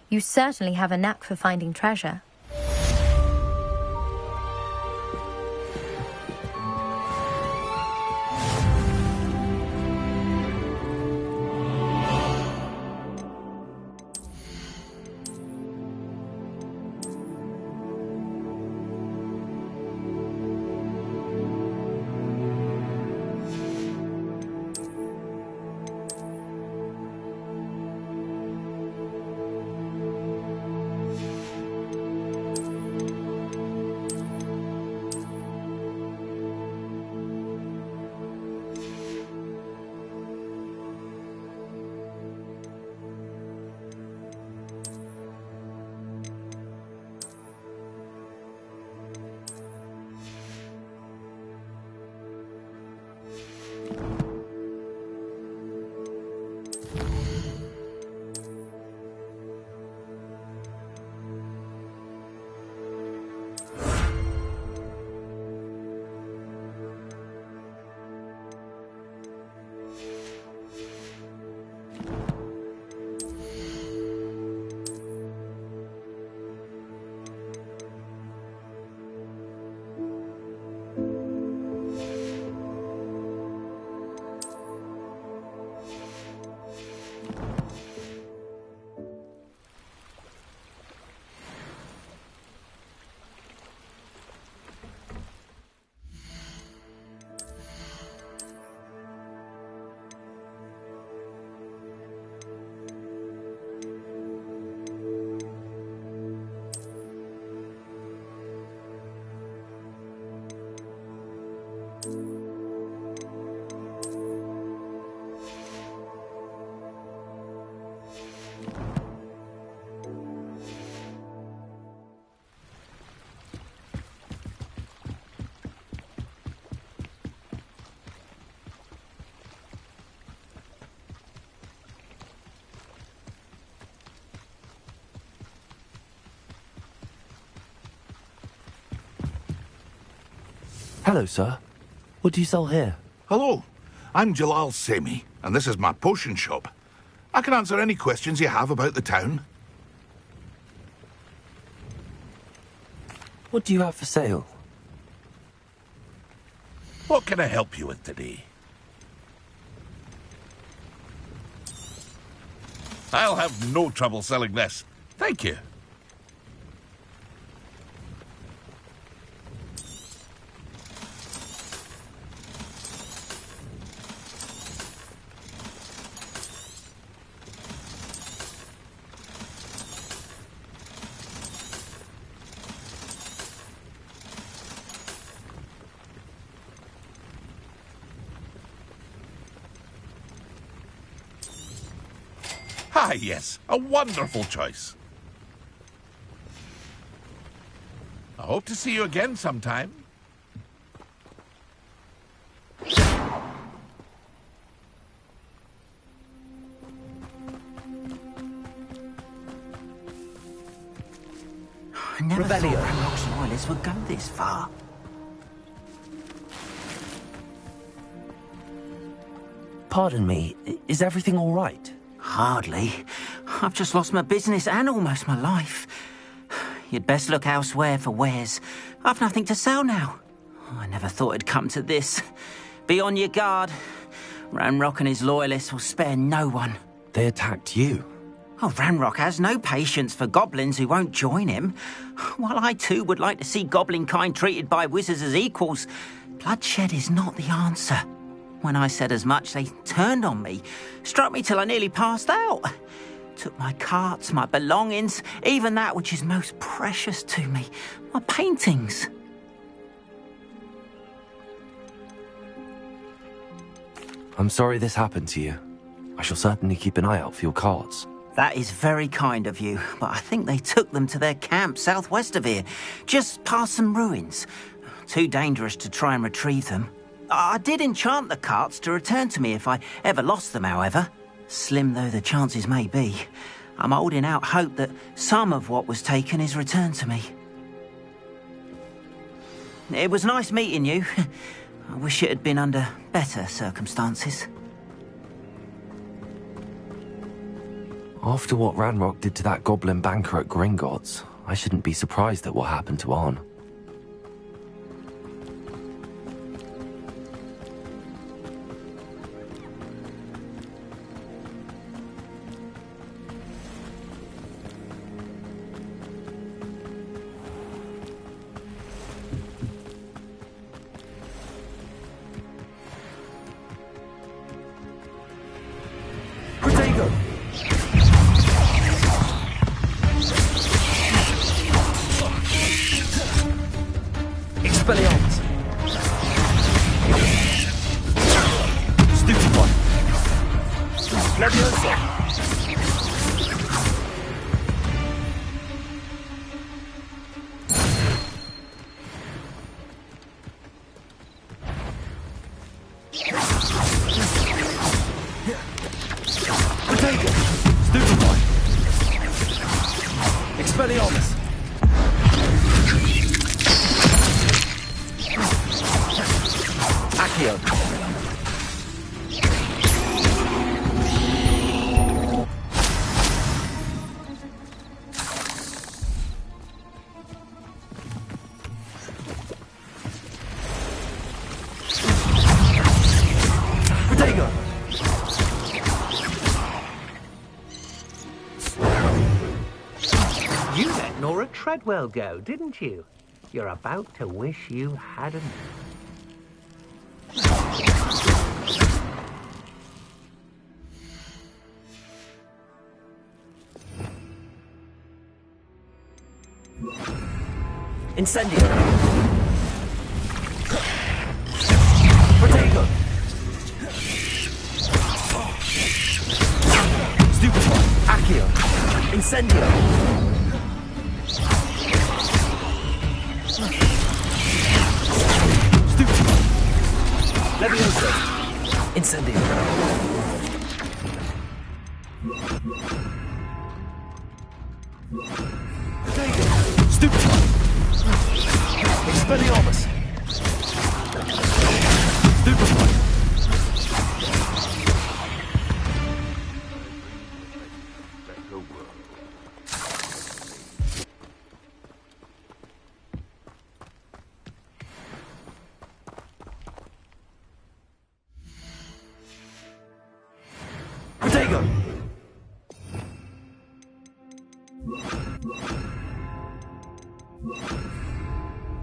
You certainly have a knack for finding treasure. Hello, sir. What do you sell here? Hello, I'm Jalal Semi, and this is my potion shop. I can answer any questions you have about the town. What do you have for sale? What can I help you with today? I'll have no trouble selling this. Thank you. Ah, yes, a wonderful choice. I hope to see you again sometime. I never thought Ranrock's loyalists would go this far. Pardon me, is everything all right? Hardly. I've just lost my business and almost my life. You'd best look elsewhere for wares. I've nothing to sell now. I never thought it'd come to this. Be on your guard. Ranrock and his loyalists will spare no one. They attacked you? Oh, Ranrock has no patience for goblins who won't join him. While I too would like to see goblin kind treated by wizards as equals, bloodshed is not the answer. When I said as much, they turned on me, struck me till I nearly passed out. Took my carts, my belongings, even that which is most precious to me, my paintings. I'm sorry this happened to you. I shall certainly keep an eye out for your carts. That is very kind of you, but I think they took them to their camp southwest of here, just past some ruins. Too dangerous to try and retrieve them. I did enchant the carts to return to me if I ever lost them, however. Slim though the chances may be, I'm holding out hope that some of what was taken is returned to me. It was nice meeting you. I wish it had been under better circumstances. After what Ranrock did to that goblin banker at Gringotts, I shouldn't be surprised at what happened to Arn. Treadwell go, didn't you? You're about to wish you hadn't. Incendio! Incendio! Levioso! Incendio! Stupefy! Expelliarmus! Stupefy! Protego!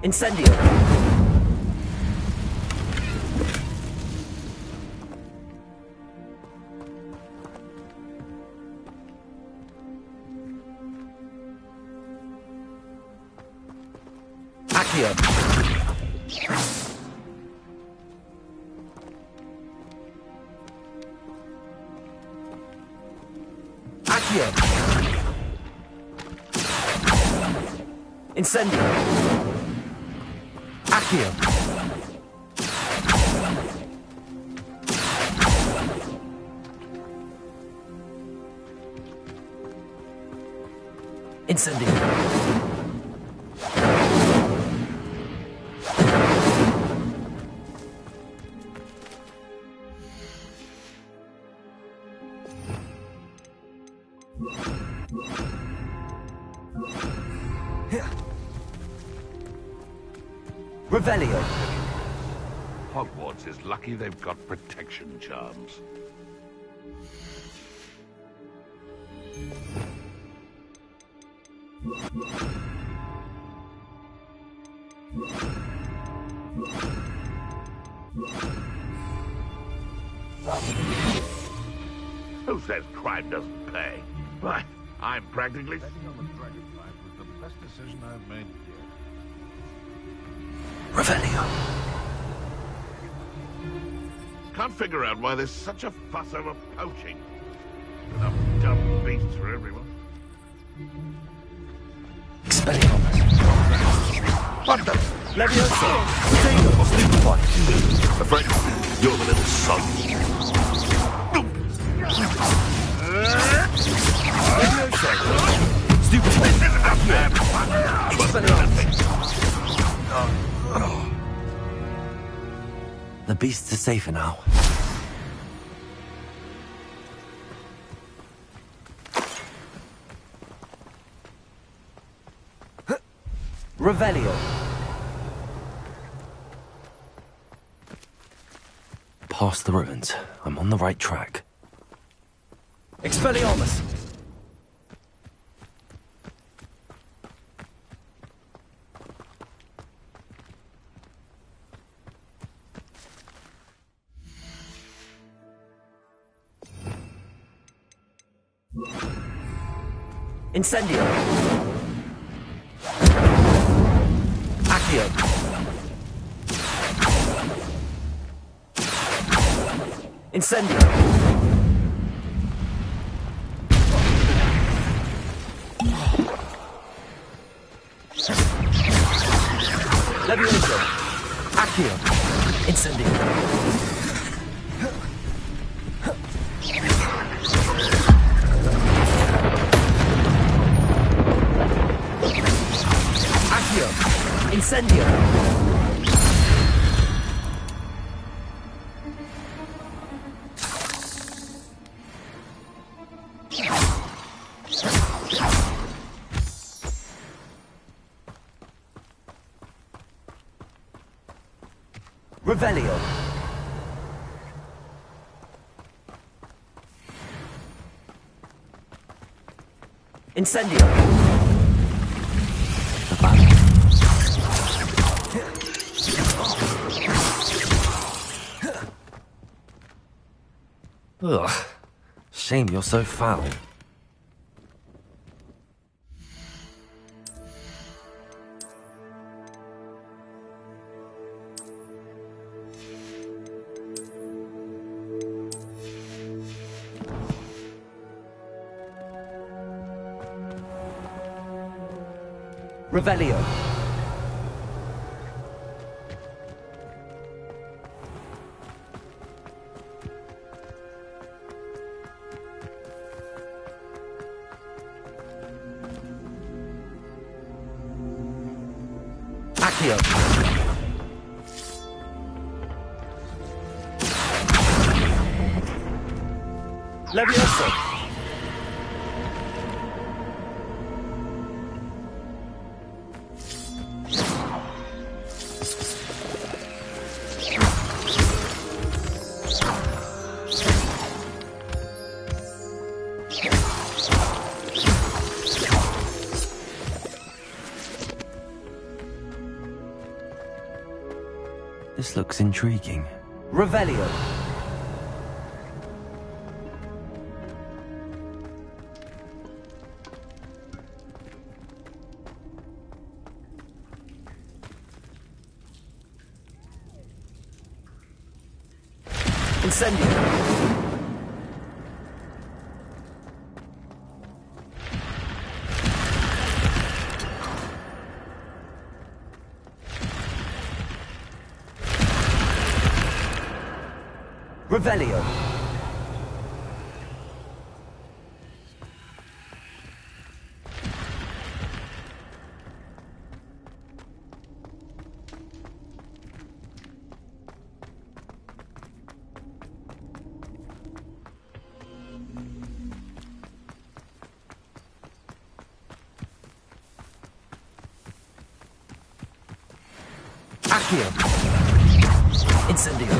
Incendio! Accio! Accio! Incendio! Accio! Incendio! Revelio! Hogwarts is lucky they've got protection charms. Who says crime doesn't pay? Why, I'm practically... Betting on the dragonfly was the best decision I've made yet. Revelio! Can't figure out why there's such a fuss over poaching. Enough dumb beasts for everyone. Expelliarmus! What the? Levioso! Protego! Stupefy! Afraid you're the little son. Levioso! Stupefy! Expelliarmus! The beasts are safer now. Revelio. Past the ruins. I'm on the right track. Expelliarmus! Incendio! Accio! Incendio! Levioso! Accio! Incendio! Incendio! Revelio! Incendio! Ugh. Shame you're so foul. Revelio. Accio. Levioso. This looks intriguing. Revelio. Incendio. Revelio. Accio. Incendio.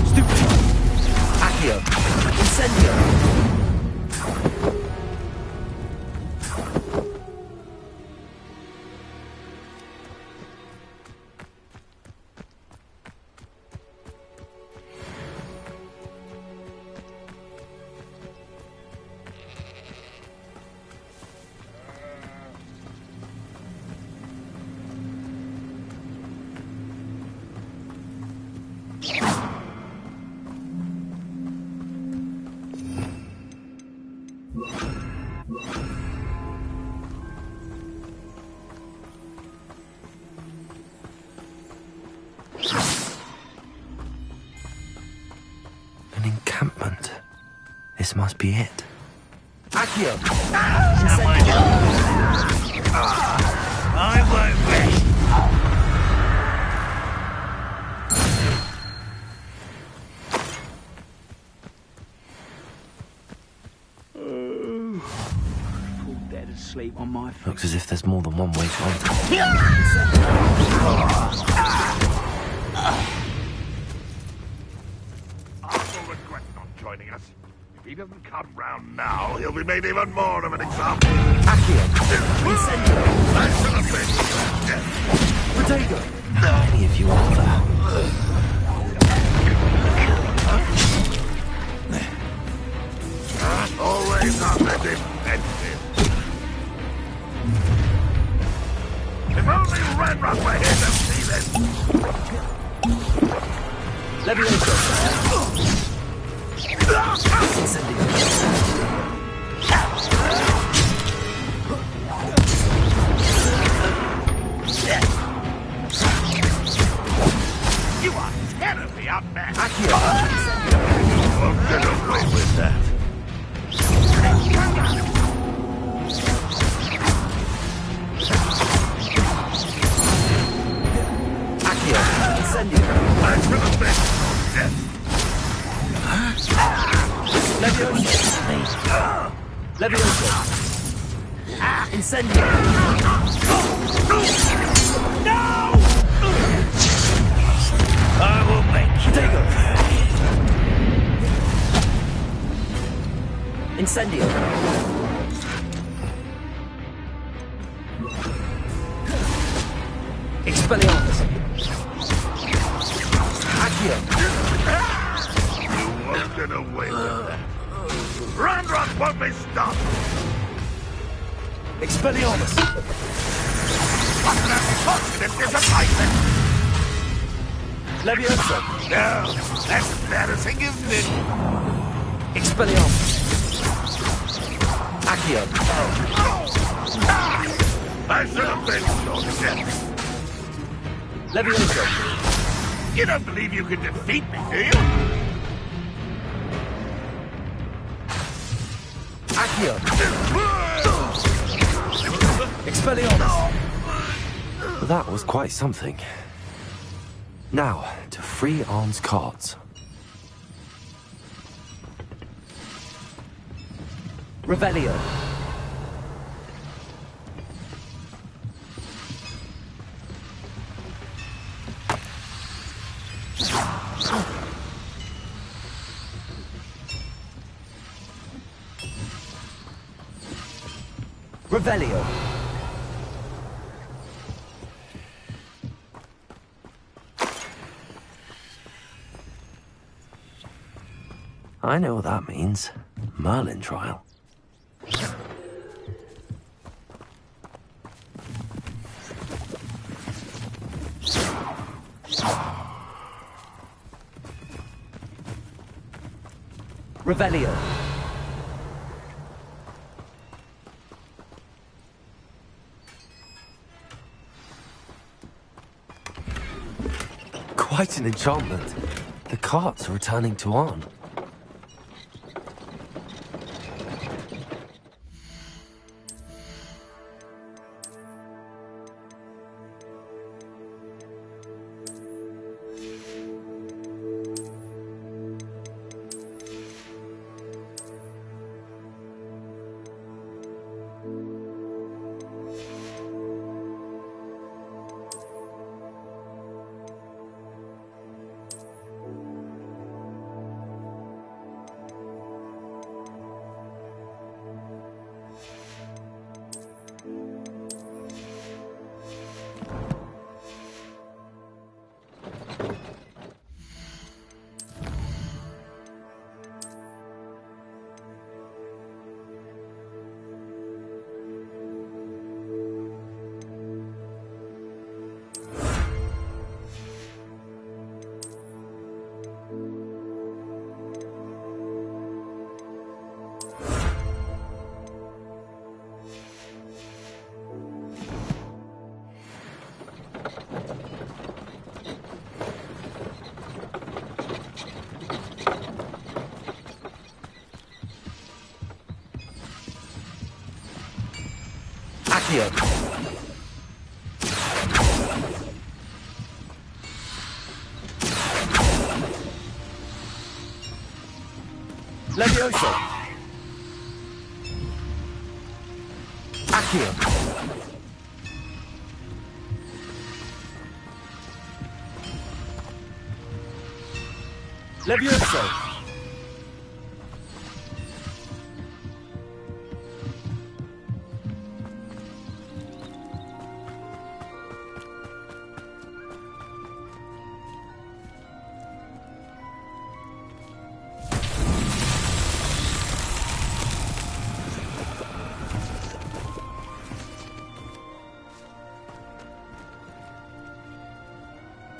Stupid. Accio. Incendio. An encampment. This must be it. Accio. I won't rest. Fall dead asleep on my feet. Looks as if there's more than one way to enter. Arthur regrets not joining us. If he doesn't come round now, he'll be made even more of an example. Accio. Incendio. Protego. How many of you are there? Always on the defensive. If only Renrock were here to see this. Levioso. Incendio. You are terribly outmatched. Accio. Won't get away with that. Accio. Incendio. I should have been dead. Levioso. Levioso. Incendio. No! I will make you. Protego. Incendio. Expelliarmus. Accio. You won't get away with that. Renrock won't be stopped. Expelliarmus. What can I be positive disappointment? Leviosa! No, that's embarrassing, isn't it? Expelliarmus! Accio! I should have been stronger. Leviosa! You don't believe you can defeat me, do you? Accio! Expelliarmus! That was quite something. Now, to free Arn's cards. Revelio. Revelio. I know what that means. Merlin trial. Revelio. Quite an enchantment. The carts are returning to Arn. Accio. Leviosa. Accio. Leviosa.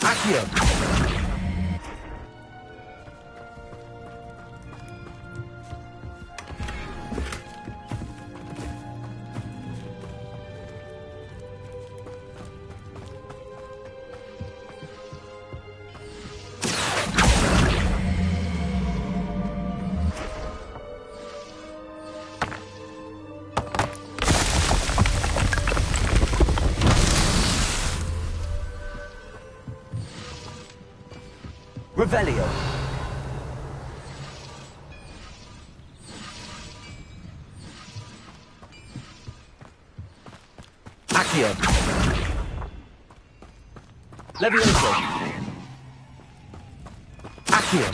Accio. Revelio. Accio. Leviosa. Accio.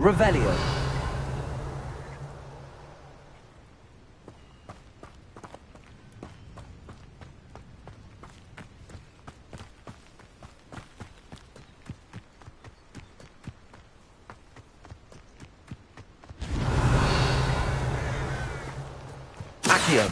Revelio. Accio.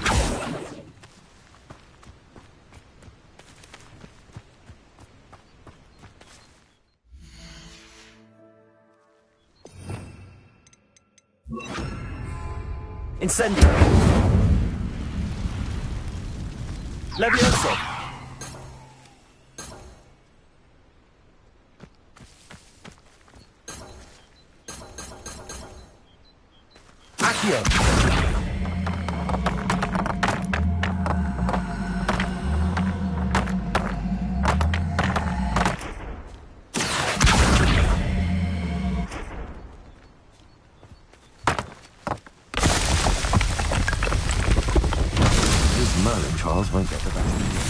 Incendio. Levioso. Accio. These Merlin trials won't get the best of you.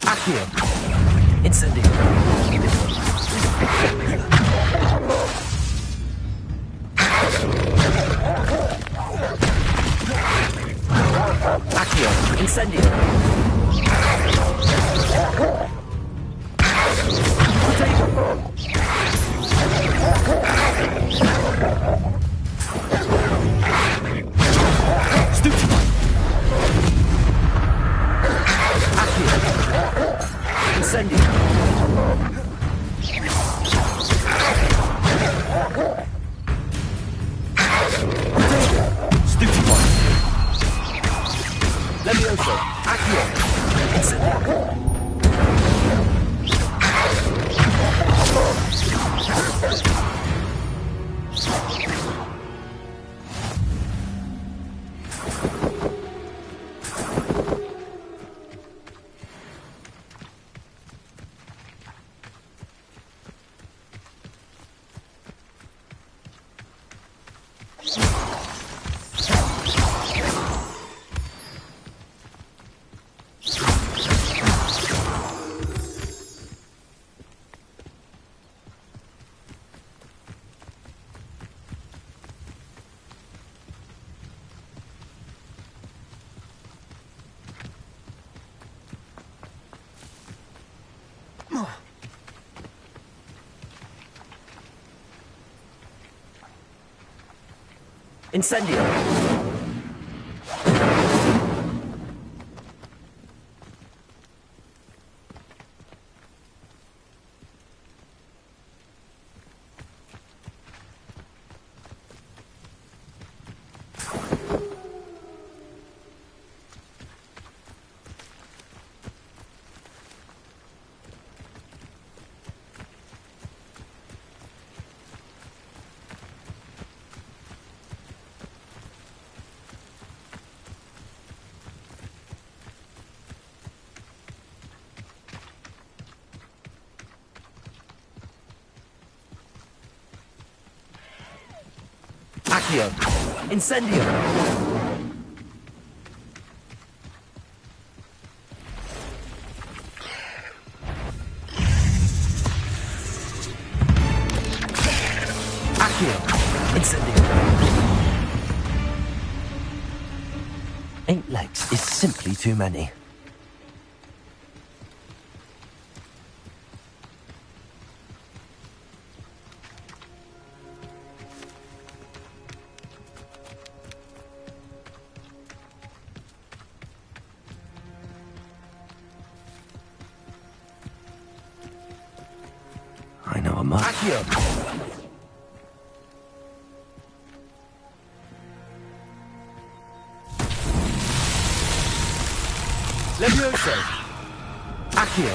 Accio. Incendio. Accio. Incendio. Stucci. Incendio. Stucci. Levioso. Accio. Incendio. Incendio. Accio. Incendio. Accio. Incendio. 8 legs is simply too many. I know a mark. Accio. Levioso. Accio.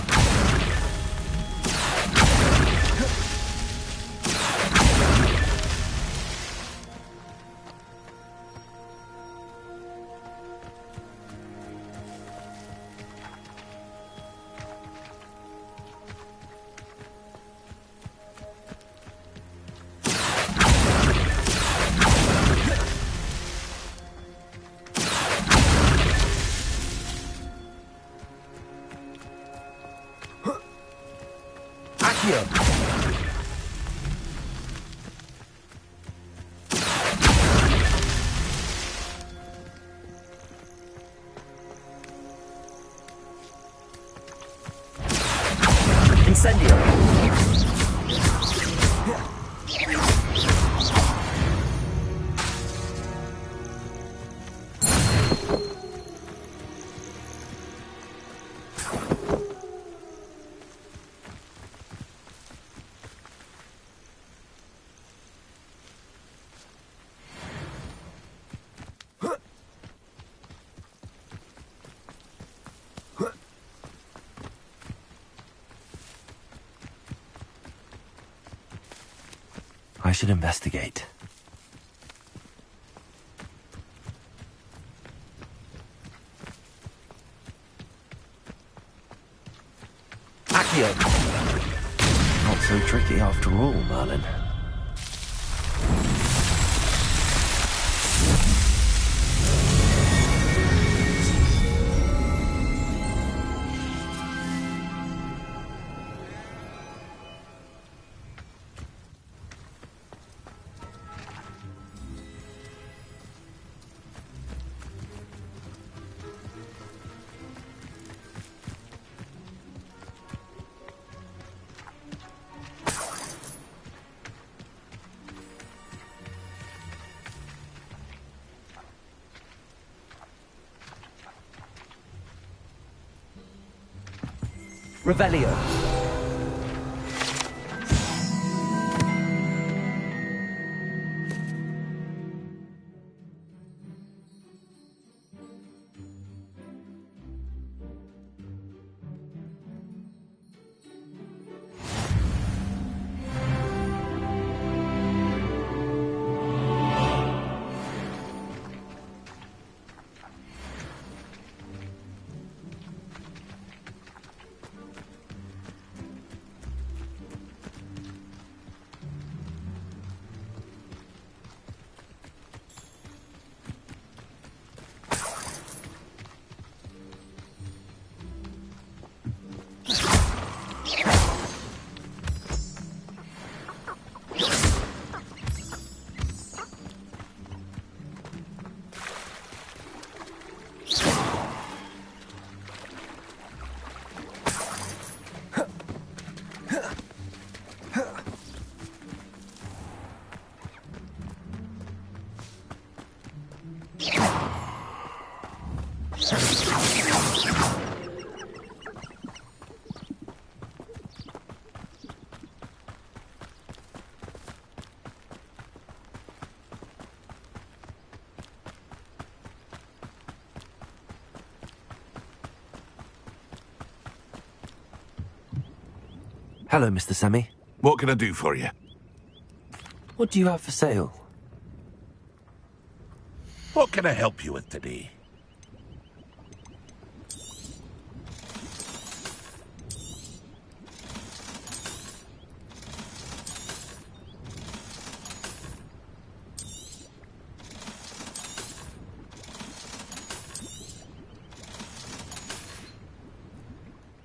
I should investigate. Accio! Not so tricky after all, Merlin. Revelio. Hello, Mr. Semi. What can I do for you? What do you have for sale? What can I help you with today?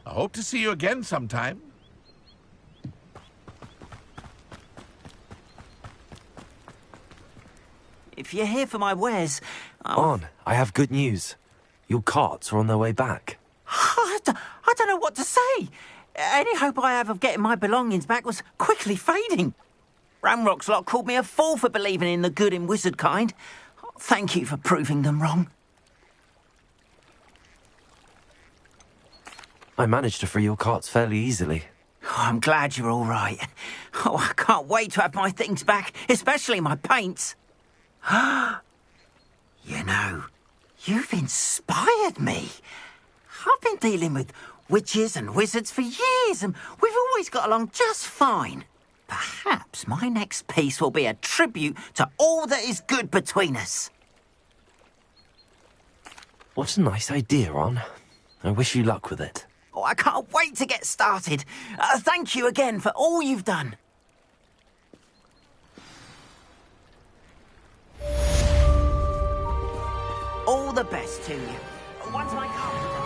I hope to see you again sometime. If you're here for my wares, On, I have good news. Your carts are on their way back. I don't know what to say. Any hope I have of getting my belongings back was quickly fading. Ramrock's lot called me a fool for believing in the good in wizard kind. Thank you for proving them wrong. I managed to free your carts fairly easily. Oh, I'm glad you're all right. Oh, I can't wait to have my things back, especially my paints. You know, you've inspired me. I've been dealing with witches and wizards for years, and we've always got along just fine. Perhaps my next piece will be a tribute to all that is good between us. What a nice idea, Ron. I wish you luck with it. Oh, I can't wait to get started. Thank you again for all you've done. All the best to you. Once my car's arrived.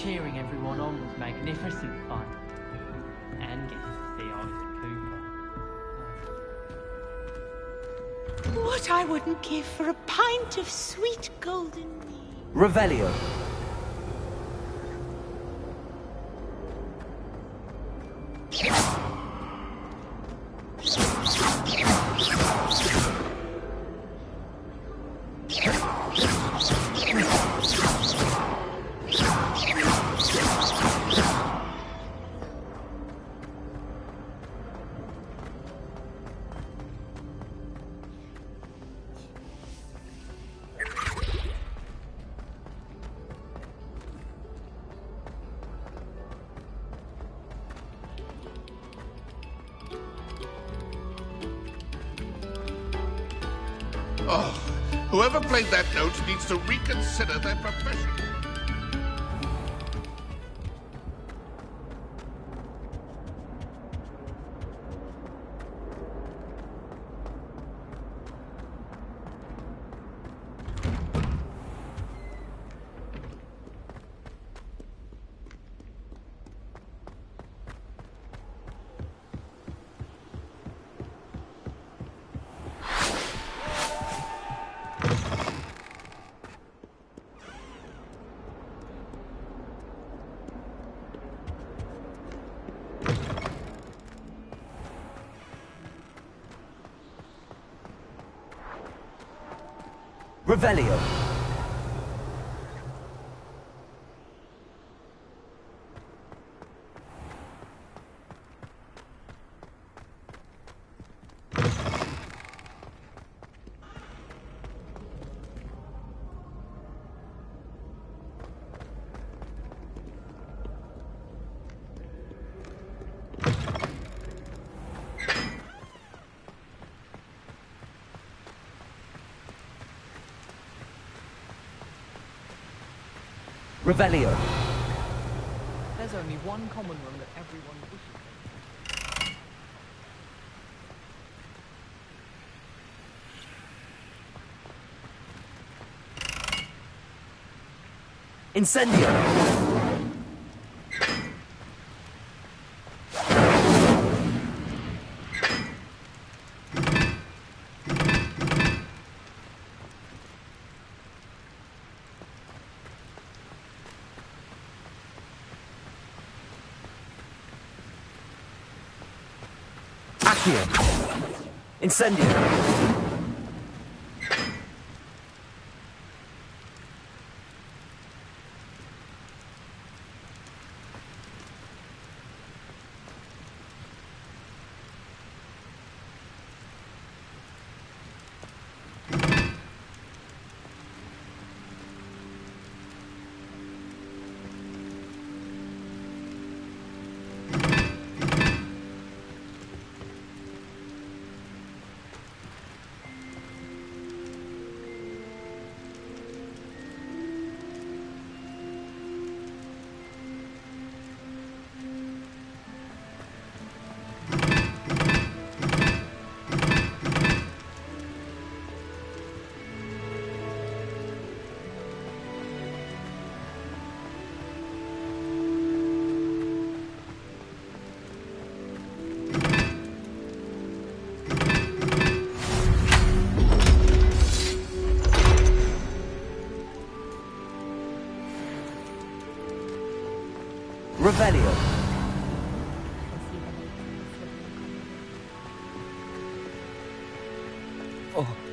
cheering everyone on was magnificent fun. And getting to see Isaac Cooper. What I wouldn't give for a pint of sweet golden mead. Revelio. Oh, whoever played that note needs to reconsider their profession. Revelio. Revelio. There's only one common room that everyone wishes they Incendio. Accio. Incendio. Revelio. Oh.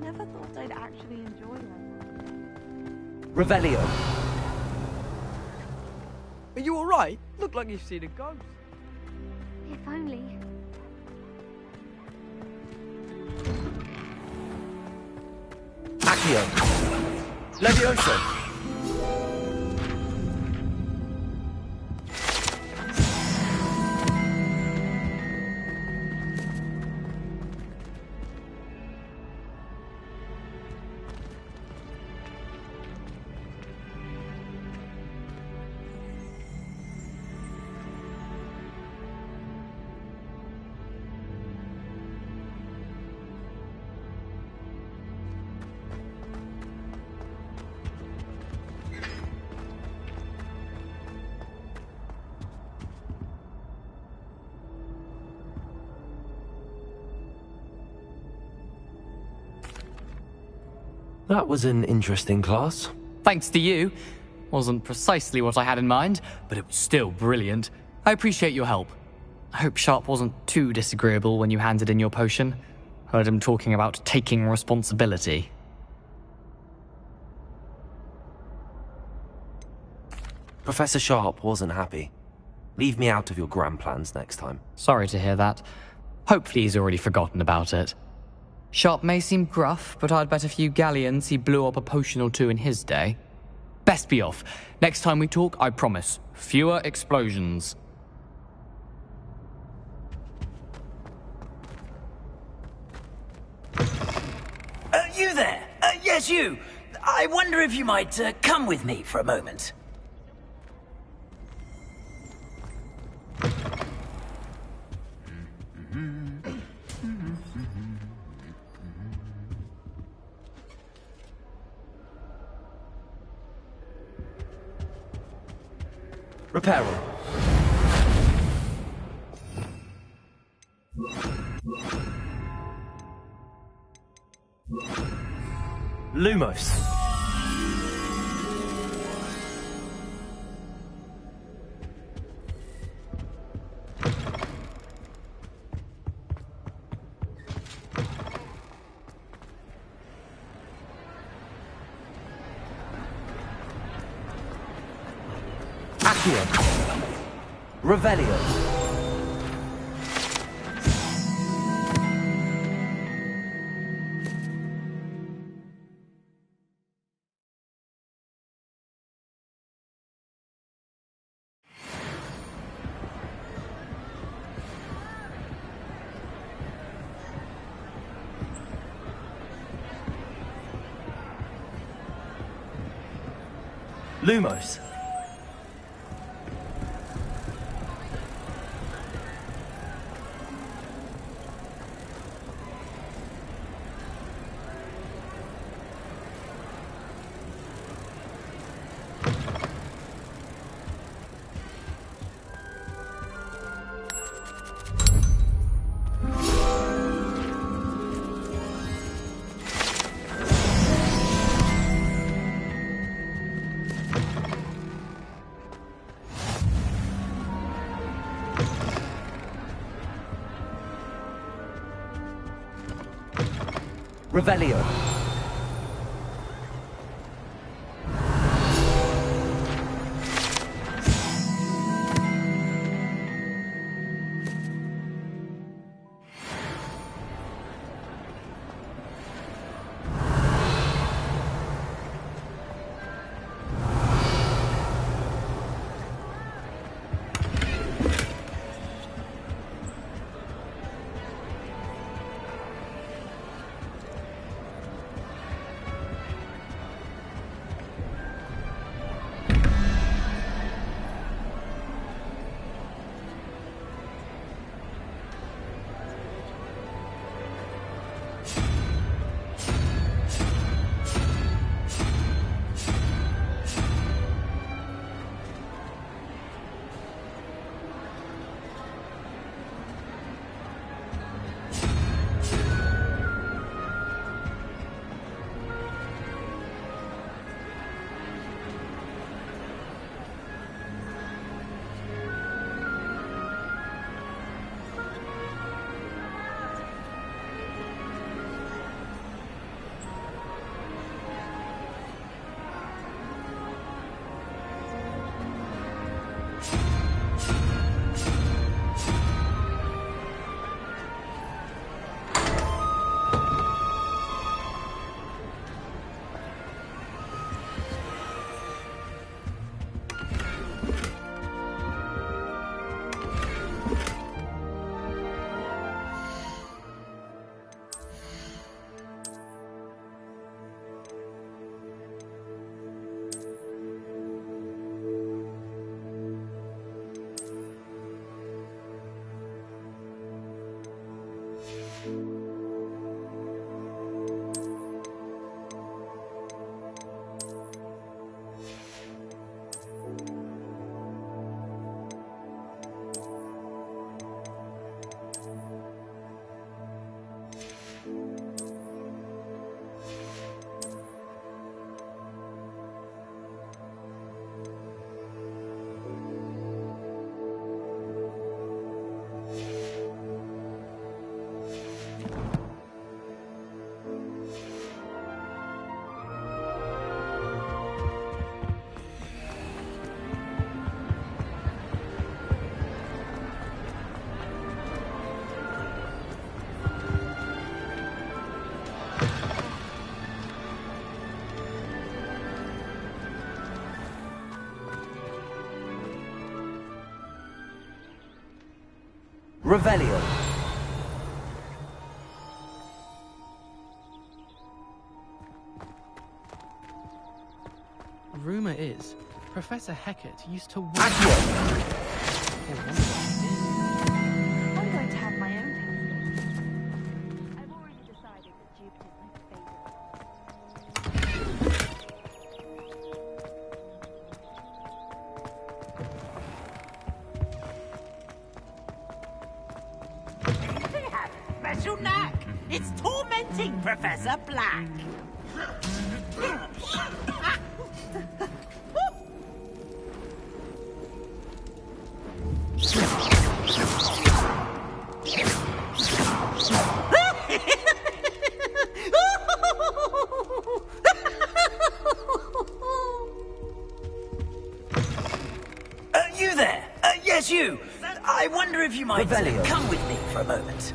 never thought I'd actually enjoy them. Revelio. Are you alright? Look like you've seen a ghost. If only. Accio. Levioso. That was an interesting class. Thanks to you. Wasn't precisely what I had in mind, but it was still brilliant. I appreciate your help. I hope Sharp wasn't too disagreeable when you handed in your potion. Heard him talking about taking responsibility. Professor Sharp wasn't happy. Leave me out of your grand plans next time. Sorry to hear that. Hopefully he's already forgotten about it. Sharp may seem gruff, but I'd bet a few galleons he blew up a potion or two in his day. Best be off. Next time we talk, I promise, fewer explosions. You there? Yes, you. I wonder if you might come with me for a moment. Reparo. Lumos. Accio. Revelio. Lumos. Revelio. Revelio. Rumor is, Professor Hecat used to work. I'm going to have my own telescope. I've already decided that Jupiter's my favorite. They have a special knack. It's tormenting Professor Black. You there? Yes, you. I wonder if you might come with me for a moment.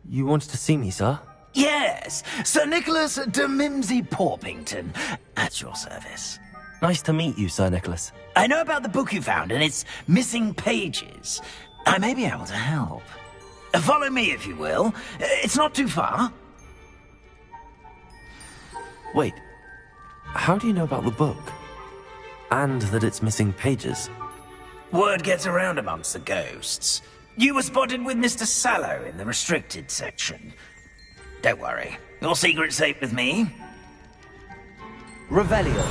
You wanted to see me, sir? Yes, Sir Nicholas de Mimsy Porpington, at your service. Nice to meet you, Sir Nicholas. I know about the book you found and its missing pages. I may be able to help. Follow me, if you will. It's not too far. Wait, how do you know about the book? And that it's missing pages? Word gets around amongst the ghosts. You were spotted with Mr. Sallow in the restricted section. Don't worry, your secret's safe with me. Revelio.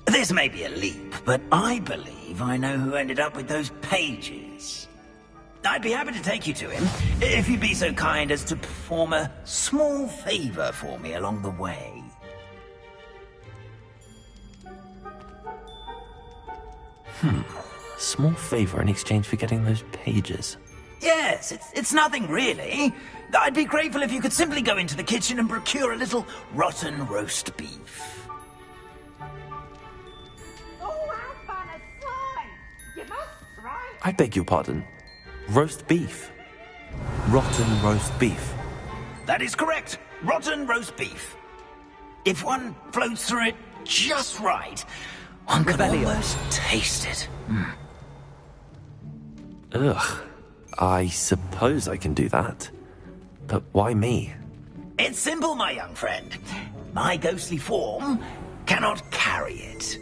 This may be a leap, but I believe I know who ended up with those pages. I'd be happy to take you to him, if you'd be so kind as to perform a small favor for me along the way. Small favor in exchange for getting those pages. Yes, it's nothing really. I'd be grateful if you could simply go into the kitchen and procure a little rotten roast beef. I beg your pardon. Roast beef. Rotten roast beef. That is correct. Rotten roast beef. If one floats through it just right, one can almost taste it. Ugh. I suppose I can do that. But why me? It's simple, my young friend. My ghostly form cannot carry it.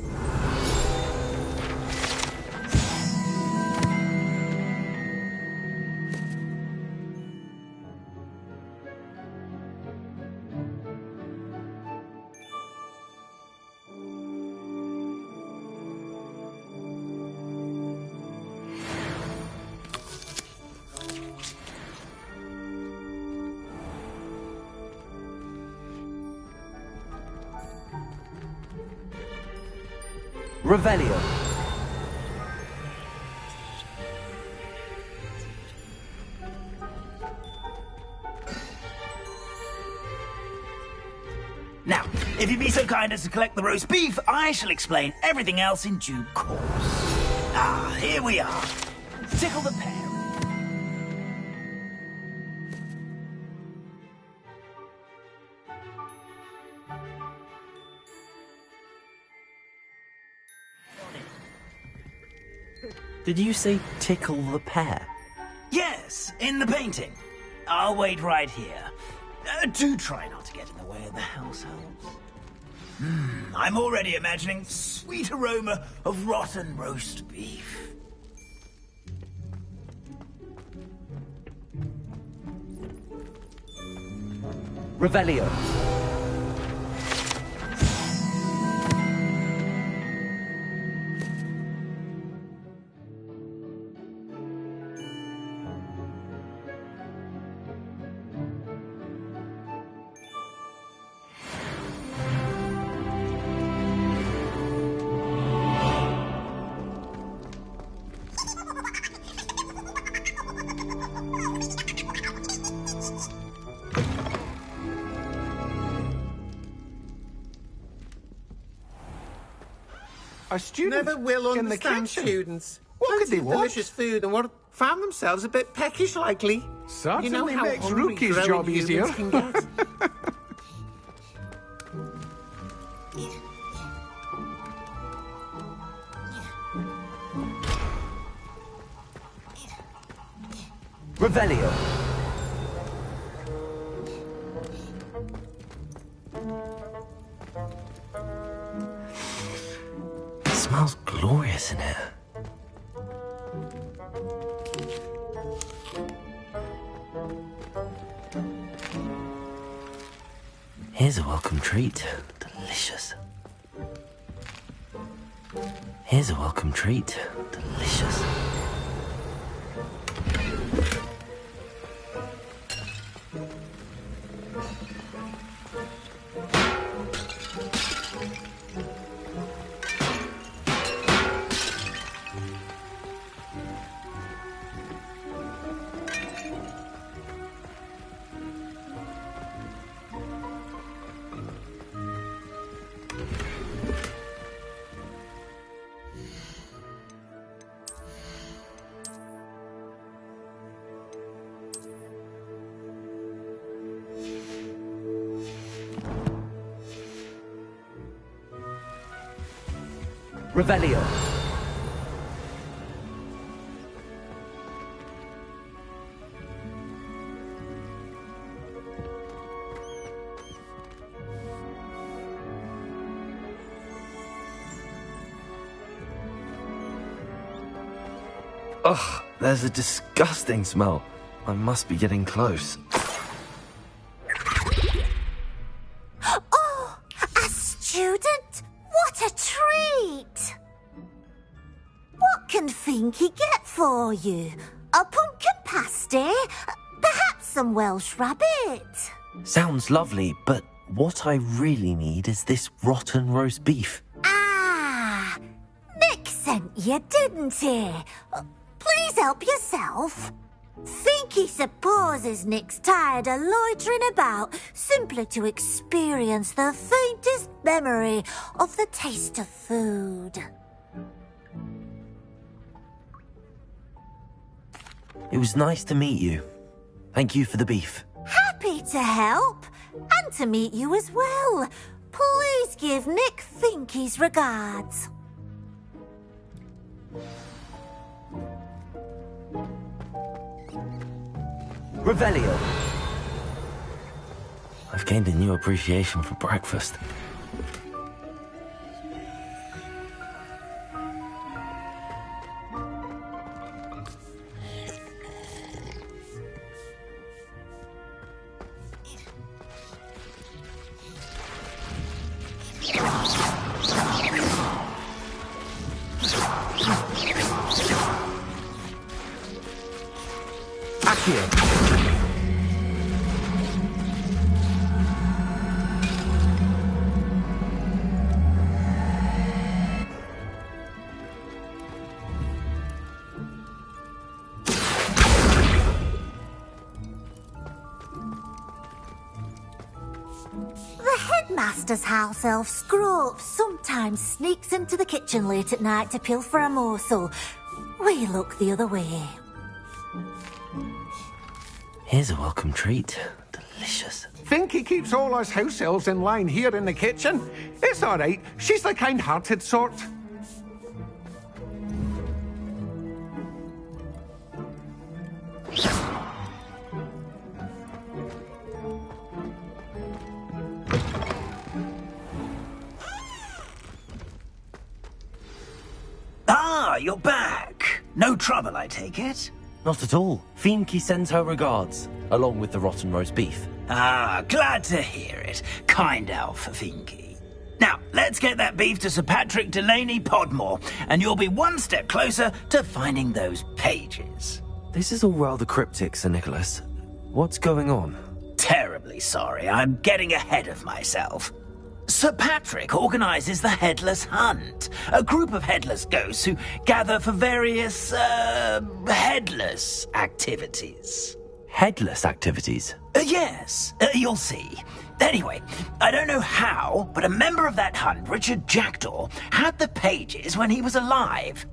Revelio. Now, if you'd be so kind as to collect the roast beef, I shall explain everything else in due course. Ah, here we are. Tickle the pear. Did you say tickle the pear? Yes, in the painting. I'll wait right here. Do try not to get in the way of the house elves. I'm already imagining the sweet aroma of rotten roast beef. Revelio. Our students never will in the understand kitchen. students. What could Plenty they of want? delicious food and what found themselves a bit peckish likely. Certainly you know how makes hungry Rookie's growing job humans easier. Can get. Revelio. It smells glorious in here. Here's a welcome treat. Delicious. Here's a welcome treat. Delicious. Revelio. Ugh, there's a disgusting smell. I must be getting close. Oh, a student? What a treat! What can Finky get for you? A pumpkin pasty? Perhaps some Welsh rabbit? Sounds lovely, but what I really need is this rotten roast beef. Ah, Nick sent you, didn't he? Please help yourself. Finky supposes Nick's tired of loitering about simply to experience the faintest memory of the taste of food. It was nice to meet you. Thank you for the beef. Happy to help, and to meet you as well. Please give Nick Finky's regards. Revelio. I've gained a new appreciation for breakfast. The headmaster's house elf Scrope sometimes sneaks into the kitchen late at night to pilfer a morsel. We look the other way. Here's a welcome treat. Delicious. Finky keeps all us house elves in line here in the kitchen. It's all right. She's the kind-hearted sort. Ah, you're back. No trouble, I take it? Not at all. Fienke sends her regards, along with the rotten roast beef. Ah, glad to hear it. Kind elf, Fienke. Now, let's get that beef to Sir Patrick Delaney Podmore, and you'll be one step closer to finding those pages. This is all rather cryptic, Sir Nicholas. What's going on? Terribly sorry, I'm getting ahead of myself. Sir Patrick organises the Headless Hunt, a group of headless ghosts who gather for various, headless activities. Headless activities? Yes, you'll see. Anyway, I don't know how, but a member of that hunt, Richard Jackdaw, had the pages when he was alive.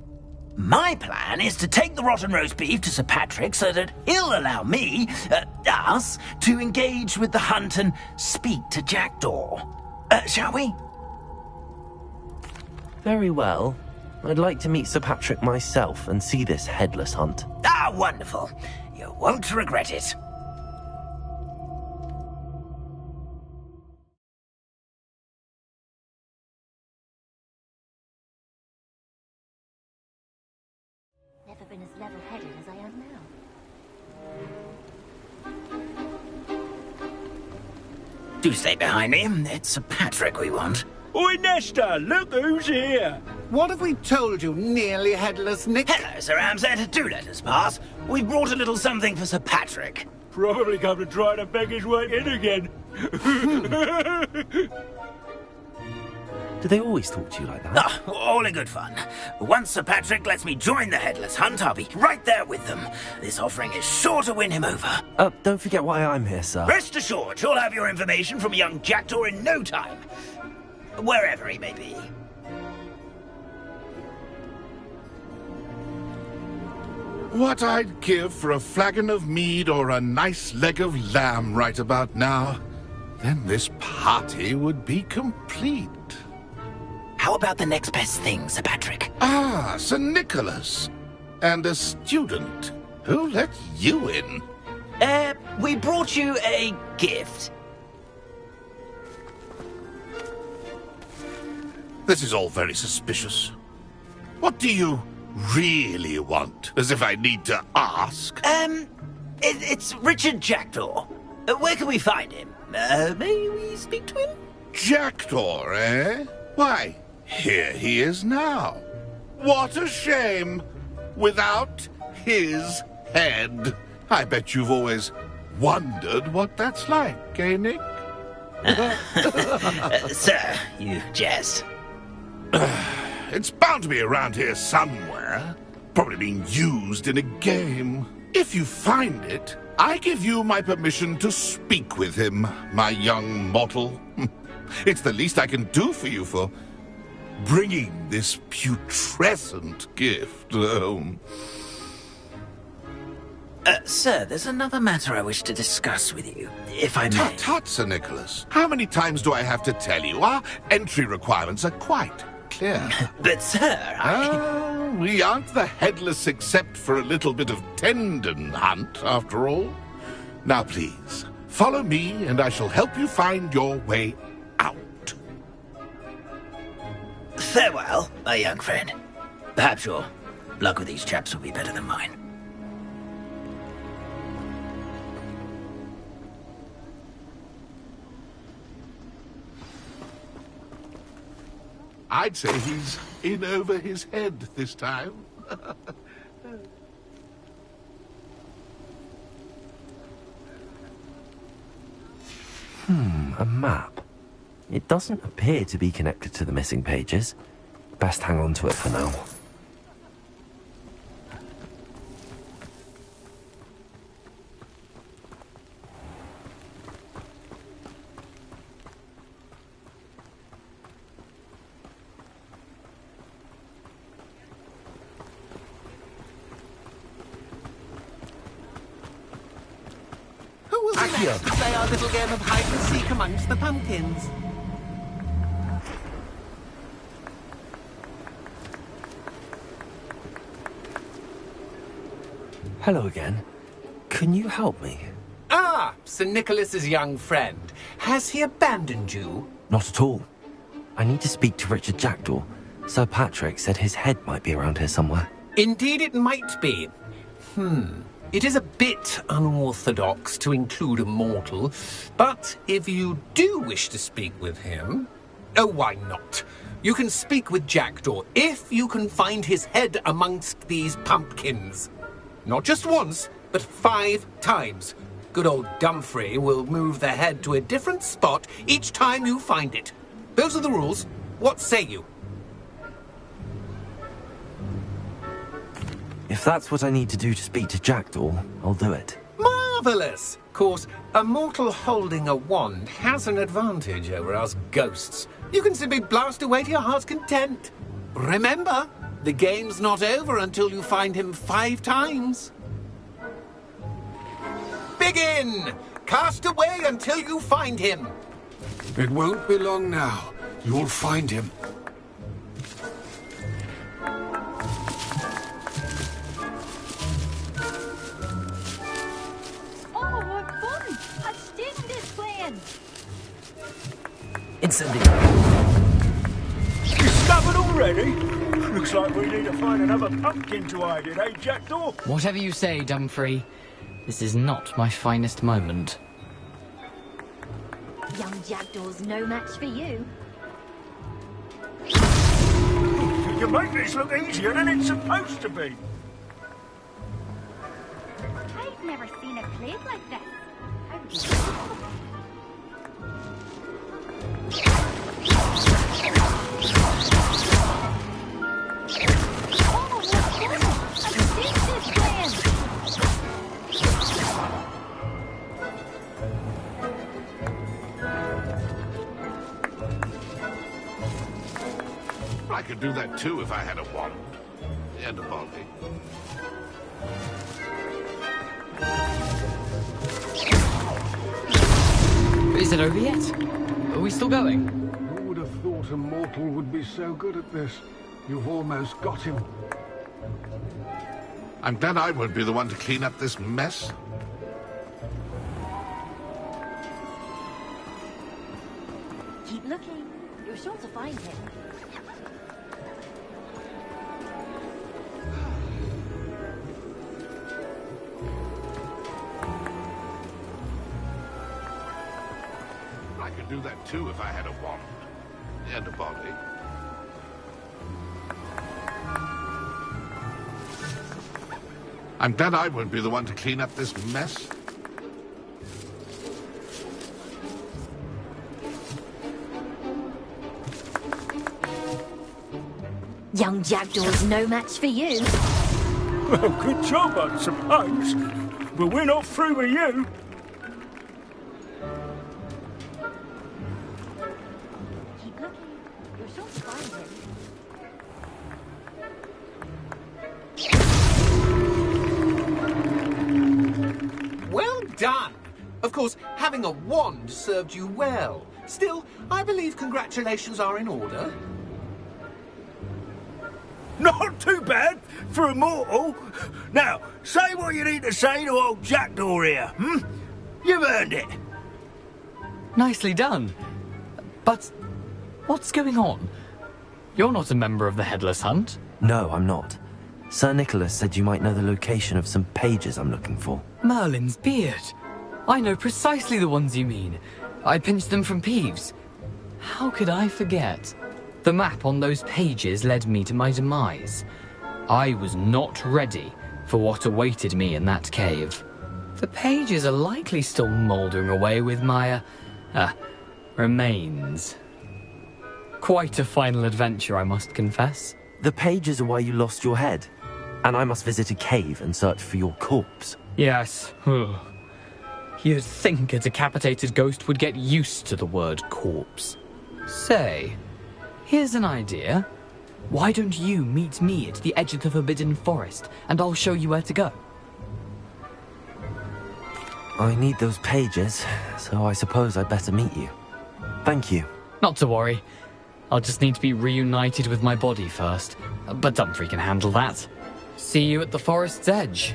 My plan is to take the rotten roast beef to Sir Patrick so that he'll allow me, us, to engage with the hunt and speak to Jackdaw. Shall we? Very well. I'd like to meet Sir Patrick myself and see this headless hunt. Ah, wonderful. You won't regret it. Never been as level-headed as I am now. Do stay behind me. It's Sir Patrick we want. Oi, Nesta, look who's here. What have we told you, nearly headless Nick? Hello, Sir Ramsed. Do let us pass. We brought a little something for Sir Patrick. Probably come to try to beg his way in again. Do they always talk to you like that? Ah, all in good fun. Once Sir Patrick lets me join the Headless Hunt, I'll be right there with them. This offering is sure to win him over. Don't forget why I'm here, sir. Rest assured, you'll have your information from a young Jackdaw in no time. Wherever he may be. What I'd give for a flagon of mead or a nice leg of lamb right about now. Then this party would be complete. How about the next best thing, Sir Patrick? Ah, Sir Nicholas. And a student. Who let you in? We brought you a gift. This is all very suspicious. What do you really want? As if I need to ask. It's Richard Jackdaw. Where can we find him? May we speak to him? Jackdaw, eh? Why, here he is now. What a shame. Without his head. I bet you've always wondered what that's like, eh, Nick? Sir, you jest. It's bound to be around here somewhere. Probably being used in a game. If you find it, I give you my permission to speak with him, my young mortal. It's the least I can do for you for bringing this putrescent gift home. Sir, there's another matter I wish to discuss with you, if I may. Tut, tut, Sir Nicholas. How many times do I have to tell you? Our entry requirements are quite clear. But, sir, we aren't the headless except for a little bit of tendon hunt, after all. Now, please, follow me, and I shall help you find your way out. Farewell, my young friend. Perhaps your luck with these chaps will be better than mine. I'd say he's in over his head this time. A map. It doesn't appear to be connected to the missing pages. Best hang on to it for now. Play our little game of hide and seek amongst the pumpkins. Hello again. Can you help me? Ah, Sir Nicholas's young friend. Has he abandoned you? Not at all. I need to speak to Richard Jackdaw. Sir Patrick said his head might be around here somewhere. Indeed it might be. It is a bit unorthodox to include a mortal, but if you do wish to speak with him... Oh, why not? You can speak with Jackdaw if you can find his head amongst these pumpkins. Not just once, but 5 times. Good old Dumfrey will move the head to a different spot each time you find it. Those are the rules. What say you? If that's what I need to do to speak to Jackdaw, I'll do it. Marvellous! Of course, a mortal holding a wand has an advantage over us ghosts. You can simply blast away to your heart's content. Remember, the game's not over until you find him 5 times. Begin! Cast away until you find him. It won't be long now. You'll find him. Oh, what fun! I've seen this playing. Incendiary. Discovered already? Looks like we need to find another pumpkin to hide in, eh, Jackdaw? Whatever you say, Dumfrey. This is not my finest moment. Young Jackdaw's no match for you. You make this look easier than it's supposed to be. I've never seen a plague like this. I could do that too if I had a wand. And a body. Is it over yet? Are we still going? Who would have thought a mortal would be so good at this? You've almost got him. I'm glad I won't be the one to clean up this mess. Keep looking. You're sure to find him. I could do that too if I had a wand. And a body. I'm glad I won't be the one to clean up this mess. Young Jackdaw's no match for you. Well, good job, I suppose. But we're not through with you. Keep looking. You're sure to find him. Well done! Of course, having a wand served you well. Still, I believe congratulations are in order. Not too bad for a mortal. Now, say what you need to say to old Jackdaw here, You've earned it. Nicely done. But what's going on? You're not a member of the Headless Hunt. No, I'm not. Sir Nicholas said you might know the location of some pages I'm looking for. Merlin's beard. I know precisely the ones you mean. I pinched them from Peeves. How could I forget? The map on those pages led me to my demise. I was not ready for what awaited me in that cave. The pages are likely still mouldering away with my, remains. Quite a final adventure, I must confess. The pages are why you lost your head. And I must visit a cave and search for your corpse. Yes. You'd think a decapitated ghost would get used to the word corpse. Say, here's an idea. Why don't you meet me at the edge of the Forbidden Forest, and I'll show you where to go? I need those pages, so I suppose I'd better meet you. Thank you. Not to worry. I'll just need to be reunited with my body first. But Dumfrey can handle that. See you at the forest's edge.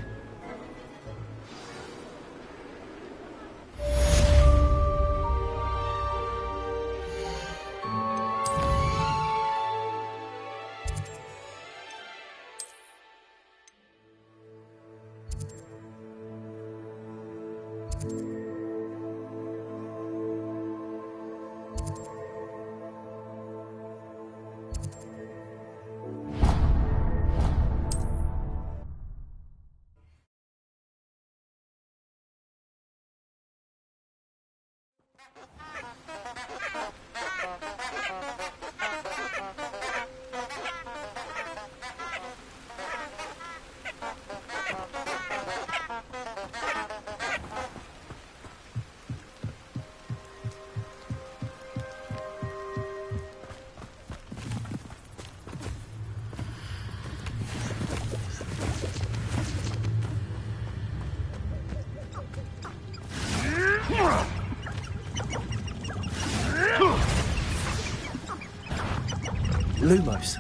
Lumos.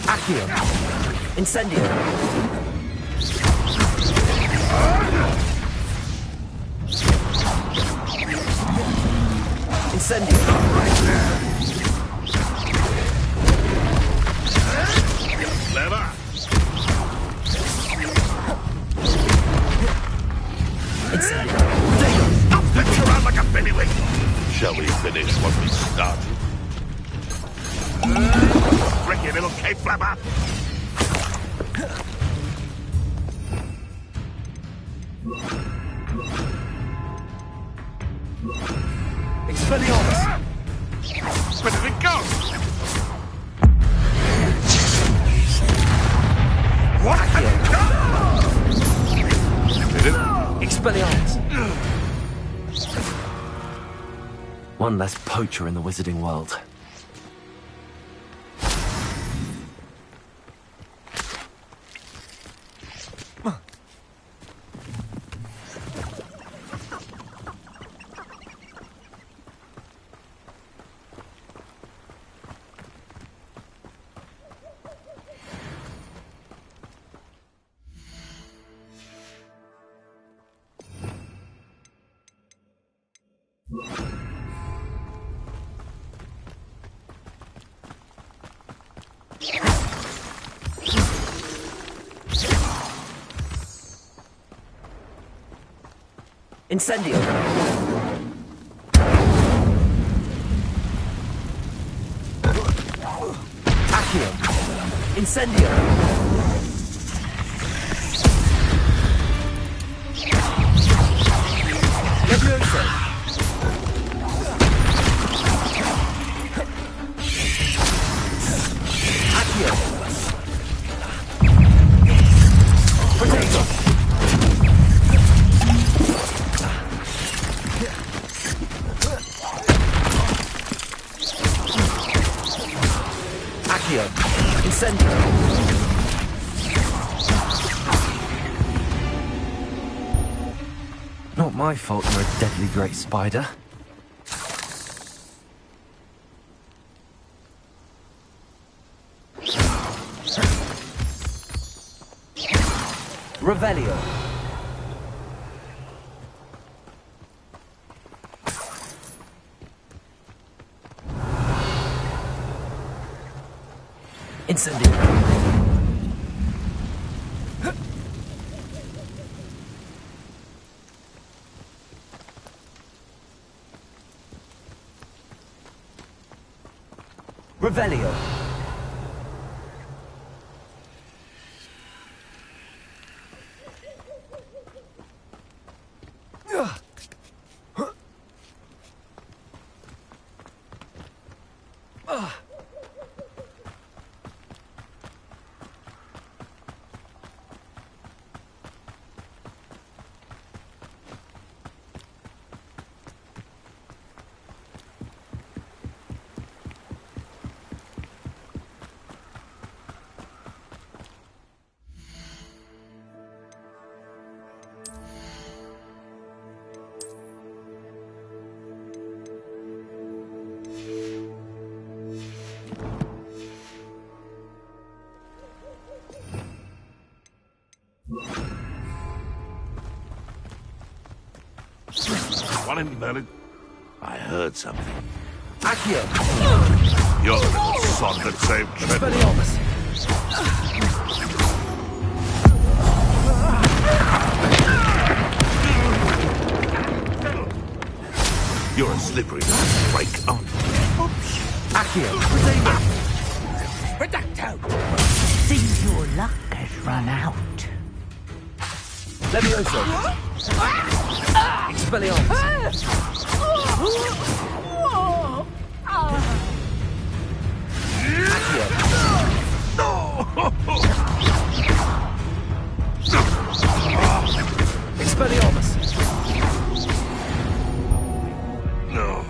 Accio. Incendio. Incendio. Clever. Incendio. Stop flipping around like a pennywig. Shall we finish what we started? Tricky little cape flapper. Expelliarmus. Where did it go? What? Did it? Expelliarmus. One less poacher in the wizarding world. Incendio. Accio. Incendio. Levioso. Accio. Potato. Incendio. Not my fault you're a deadly great spider. Revelio. Incendio. Revelio. One in Merlin. I heard something. Accio. You're the little sod that saved Trevor. Expelliarmus. You're a slippery little break, aren't you? Accio. Redacto. Seems your luck has run out. Levioso. Expelliarmus. Expelliarmus! No.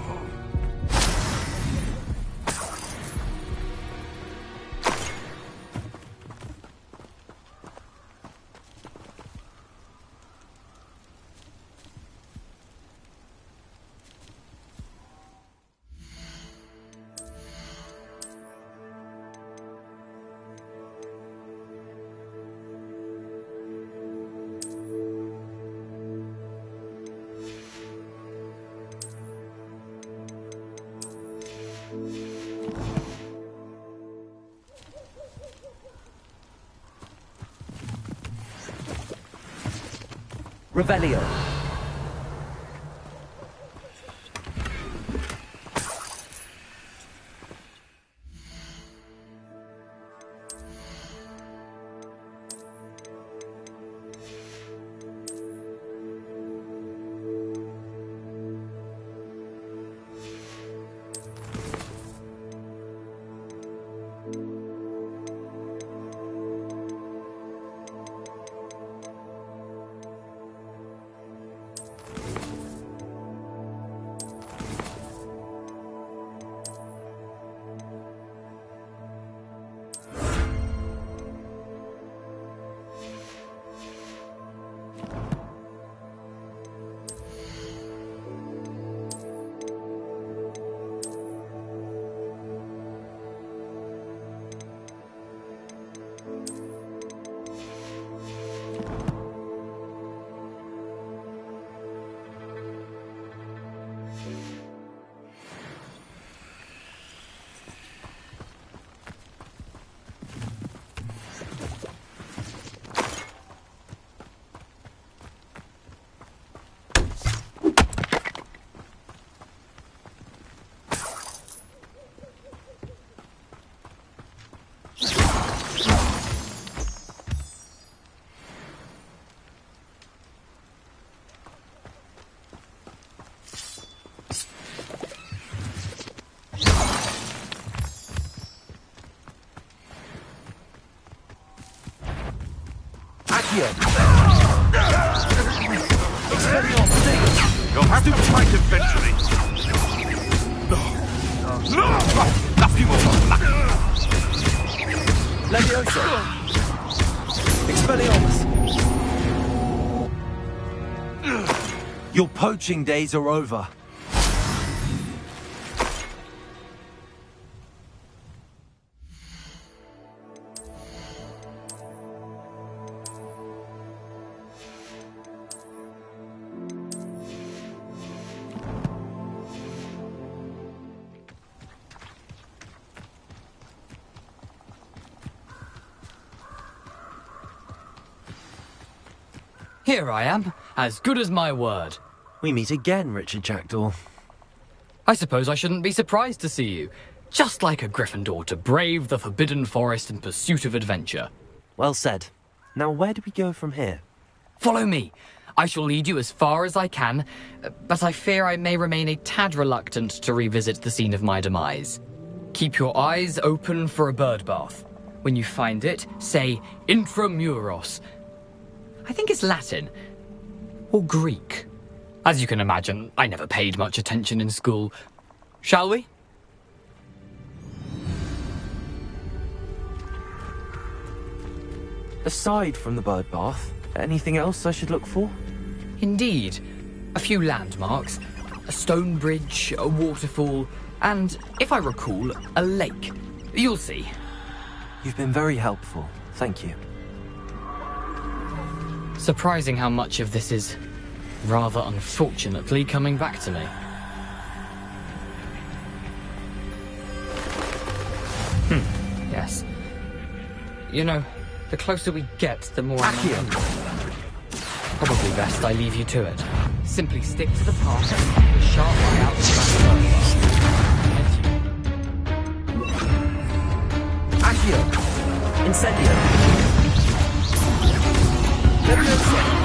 Revelio. You'll have to fight eventually. No! Nothing more. Levioso. Expelliarmus. Your poaching days are over. Here I am, as good as my word. We meet again, Richard Jackdaw. I suppose I shouldn't be surprised to see you. Just like a Gryffindor to brave the Forbidden Forest in pursuit of adventure. Well said. Now where do we go from here? Follow me. I shall lead you as far as I can, but I fear I may remain a tad reluctant to revisit the scene of my demise. Keep your eyes open for a bird bath. When you find it, say Intramuros. I think it's Latin. Or Greek. As you can imagine, I never paid much attention in school. Shall we? Aside from the bird bath, anything else I should look for? Indeed. A few landmarks. A stone bridge, a waterfall, and, if I recall, a lake. You'll see. You've been very helpful. Thank you. Surprising how much of this is, rather unfortunately, coming back to me. Yes. You know, the closer we get, the more I'm probably best I leave you to it. Simply stick to the path and keep a sharp eye out for that. Accio! Incendio! Levioso!